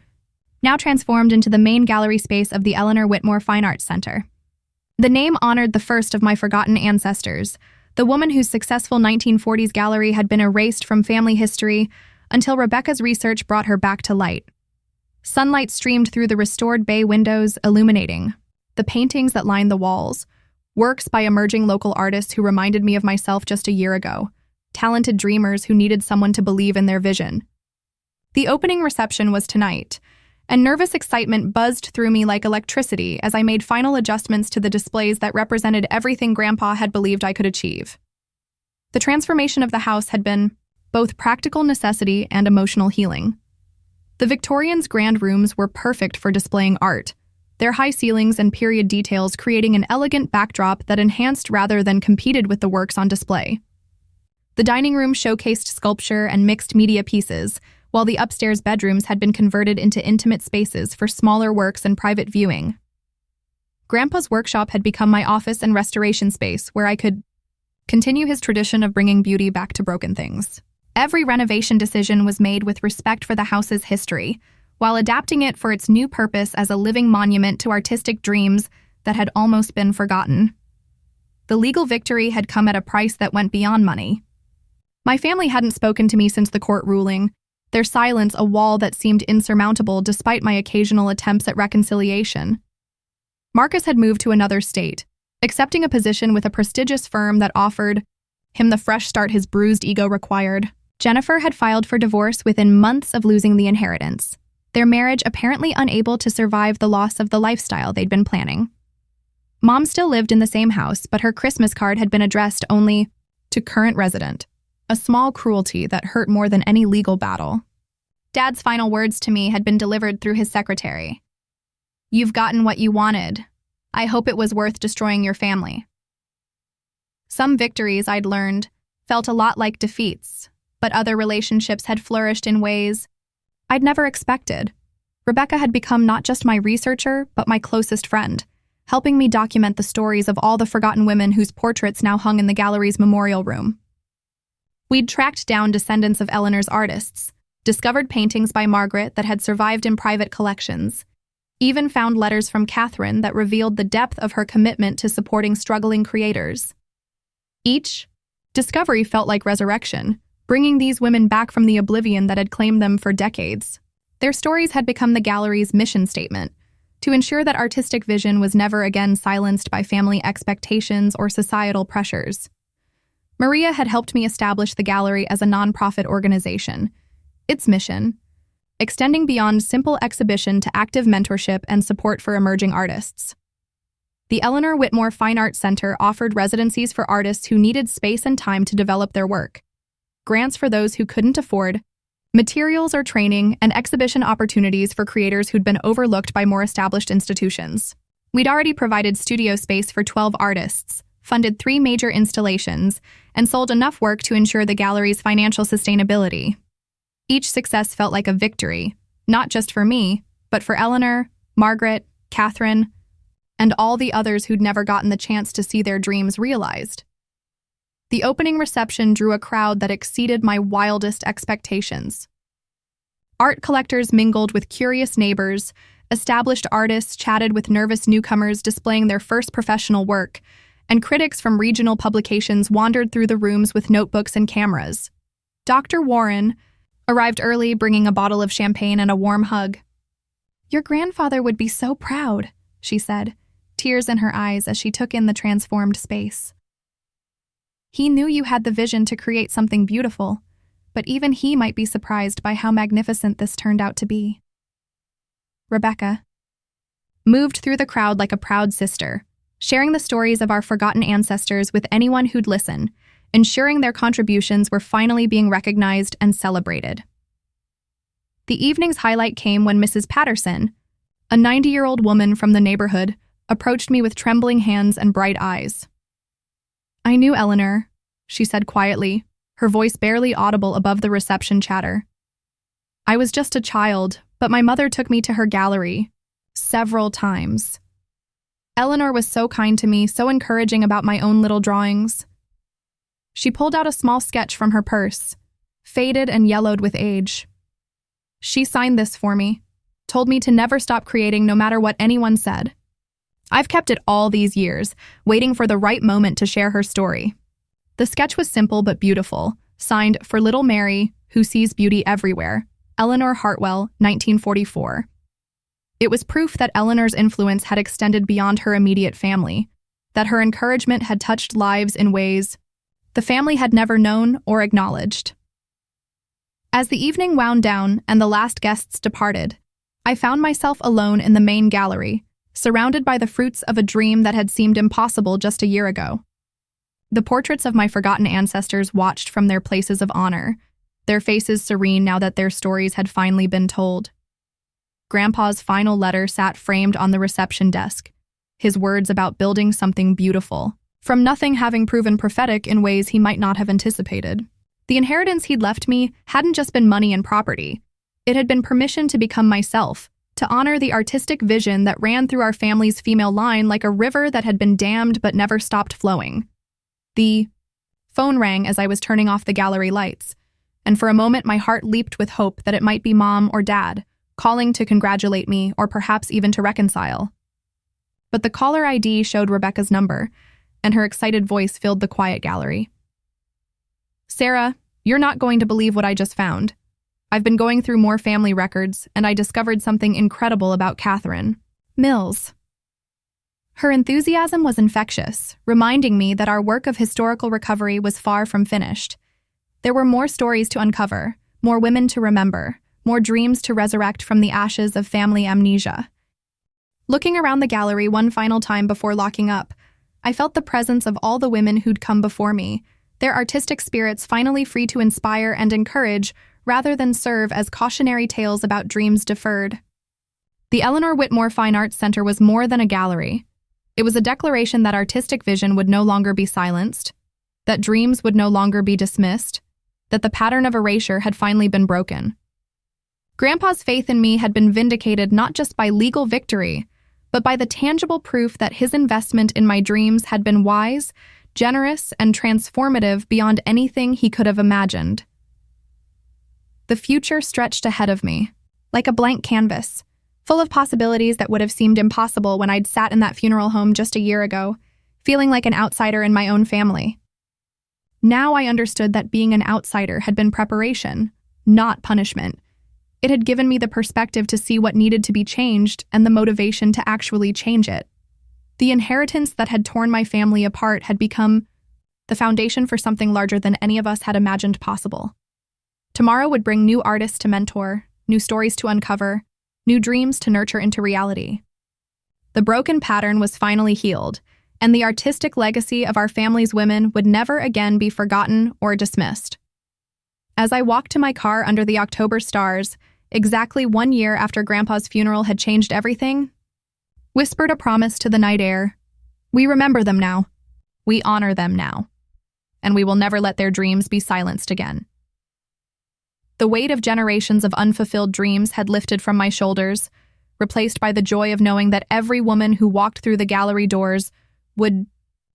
now transformed into the main gallery space of the Eleanor Whitmore Fine Arts Center. The name honored the first of my forgotten ancestors, the woman whose successful 1940s gallery had been erased from family history until Rebecca's research brought her back to light. Sunlight streamed through the restored bay windows, illuminating the paintings that lined the walls, works by emerging local artists who reminded me of myself just a year ago, talented dreamers who needed someone to believe in their vision. The opening reception was tonight, and nervous excitement buzzed through me like electricity as I made final adjustments to the displays that represented everything Grandpa had believed I could achieve. The transformation of the house had been both practical necessity and emotional healing. The Victorians' grand rooms were perfect for displaying art, their high ceilings and period details creating an elegant backdrop that enhanced rather than competed with the works on display. The dining room showcased sculpture and mixed media pieces, while the upstairs bedrooms had been converted into intimate spaces for smaller works and private viewing. Grandpa's workshop had become my office and restoration space where I could continue his tradition of bringing beauty back to broken things. Every renovation decision was made with respect for the house's history, while adapting it for its new purpose as a living monument to artistic dreams that had almost been forgotten. The legal victory had come at a price that went beyond money. My family hadn't spoken to me since the court ruling, their silence a wall that seemed insurmountable despite my occasional attempts at reconciliation. Marcus had moved to another state, accepting a position with a prestigious firm that offered him the fresh start his bruised ego required. Jennifer had filed for divorce within months of losing the inheritance, their marriage apparently unable to survive the loss of the lifestyle they'd been planning. Mom still lived in the same house, but her Christmas card had been addressed only to current resident, a small cruelty that hurt more than any legal battle. Dad's final words to me had been delivered through his secretary. "You've gotten what you wanted. I hope it was worth destroying your family." Some victories, I'd learned, felt a lot like defeats, but other relationships had flourished in ways I'd never expected. Rebecca had become not just my researcher, but my closest friend, helping me document the stories of all the forgotten women whose portraits now hung in the gallery's memorial room. We'd tracked down descendants of Eleanor's artists, discovered paintings by Margaret that had survived in private collections, even found letters from Catherine that revealed the depth of her commitment to supporting struggling creators. Each discovery felt like resurrection, bringing these women back from the oblivion that had claimed them for decades. Their stories had become the gallery's mission statement, to ensure that artistic vision was never again silenced by family expectations or societal pressures. Maria had helped me establish the gallery as a nonprofit organization. Its mission, extending beyond simple exhibition to active mentorship and support for emerging artists. The Eleanor Whitmore Fine Arts Center offered residencies for artists who needed space and time to develop their work, grants for those who couldn't afford, materials or training, and exhibition opportunities for creators who'd been overlooked by more established institutions. We'd already provided studio space for 12 artists, funded 3 major installations, and sold enough work to ensure the gallery's financial sustainability. Each success felt like a victory, not just for me, but for Eleanor, Margaret, Catherine, and all the others who'd never gotten the chance to see their dreams realized. The opening reception drew a crowd that exceeded my wildest expectations. Art collectors mingled with curious neighbors, established artists chatted with nervous newcomers displaying their first professional work, and critics from regional publications wandered through the rooms with notebooks and cameras. Dr. Warren arrived early, bringing a bottle of champagne and a warm hug. "Your grandfather would be so proud," she said, tears in her eyes as she took in the transformed space. "He knew you had the vision to create something beautiful, but even he might be surprised by how magnificent this turned out to be." Rebecca moved through the crowd like a proud sister, sharing the stories of our forgotten ancestors with anyone who'd listen, ensuring their contributions were finally being recognized and celebrated. The evening's highlight came when Mrs. Patterson, a 90-year-old woman from the neighborhood, approached me with trembling hands and bright eyes. "I knew Eleanor," she said quietly, her voice barely audible above the reception chatter. "I was just a child, but my mother took me to her gallery several times. Eleanor was so kind to me, so encouraging about my own little drawings." She pulled out a small sketch from her purse, faded and yellowed with age. "She signed this for me, told me to never stop creating no matter what anyone said. I've kept it all these years, waiting for the right moment to share her story." The sketch was simple but beautiful, signed "For Little Mary, Who Sees Beauty Everywhere, Eleanor Hartwell, 1944. It was proof that Eleanor's influence had extended beyond her immediate family, that her encouragement had touched lives in ways the family had never known or acknowledged. As the evening wound down and the last guests departed, I found myself alone in the main gallery, surrounded by the fruits of a dream that had seemed impossible just a year ago. The portraits of my forgotten ancestors watched from their places of honor, their faces serene now that their stories had finally been told. Grandpa's final letter sat framed on the reception desk, his words about building something beautiful, from nothing having proven prophetic in ways he might not have anticipated. The inheritance he'd left me hadn't just been money and property. It had been permission to become myself, to honor the artistic vision that ran through our family's female line like a river that had been dammed but never stopped flowing. The phone rang as I was turning off the gallery lights, and for a moment my heart leaped with hope that it might be Mom or Dad, calling to congratulate me or perhaps even to reconcile. But the caller ID showed Rebecca's number, and her excited voice filled the quiet gallery. "Sarah, you're not going to believe what I just found. I've been going through more family records, and I discovered something incredible about Catherine Mills." Her enthusiasm was infectious, reminding me that our work of historical recovery was far from finished. There were more stories to uncover, more women to remember, more dreams to resurrect from the ashes of family amnesia. Looking around the gallery one final time before locking up, I felt the presence of all the women who'd come before me, their artistic spirits finally free to inspire and encourage rather than serve as cautionary tales about dreams deferred. The Eleanor Whitmore Fine Arts Center was more than a gallery. It was a declaration that artistic vision would no longer be silenced, that dreams would no longer be dismissed, that the pattern of erasure had finally been broken. Grandpa's faith in me had been vindicated not just by legal victory, but by the tangible proof that his investment in my dreams had been wise, generous, and transformative beyond anything he could have imagined. The future stretched ahead of me, like a blank canvas, full of possibilities that would have seemed impossible when I'd sat in that funeral home just a year ago, feeling like an outsider in my own family. Now I understood that being an outsider had been preparation, not punishment. It had given me the perspective to see what needed to be changed and the motivation to actually change it. The inheritance that had torn my family apart had become the foundation for something larger than any of us had imagined possible. Tomorrow would bring new artists to mentor, new stories to uncover, new dreams to nurture into reality. The broken pattern was finally healed, and the artistic legacy of our family's women would never again be forgotten or dismissed. As I walked to my car under the October stars, exactly 1 year after Grandpa's funeral had changed everything, whispered a promise to the night air. We remember them now. We honor them now. And we will never let their dreams be silenced again. The weight of generations of unfulfilled dreams had lifted from my shoulders, replaced by the joy of knowing that every woman who walked through the gallery doors would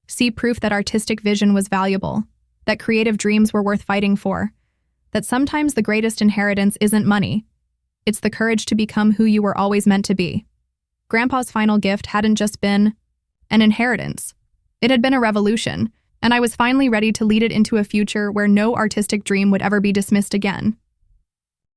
see proof that artistic vision was valuable, that creative dreams were worth fighting for, that sometimes the greatest inheritance isn't money. It's the courage to become who you were always meant to be. Grandpa's final gift hadn't just been an inheritance. It had been a revolution, and I was finally ready to lead it into a future where no artistic dream would ever be dismissed again.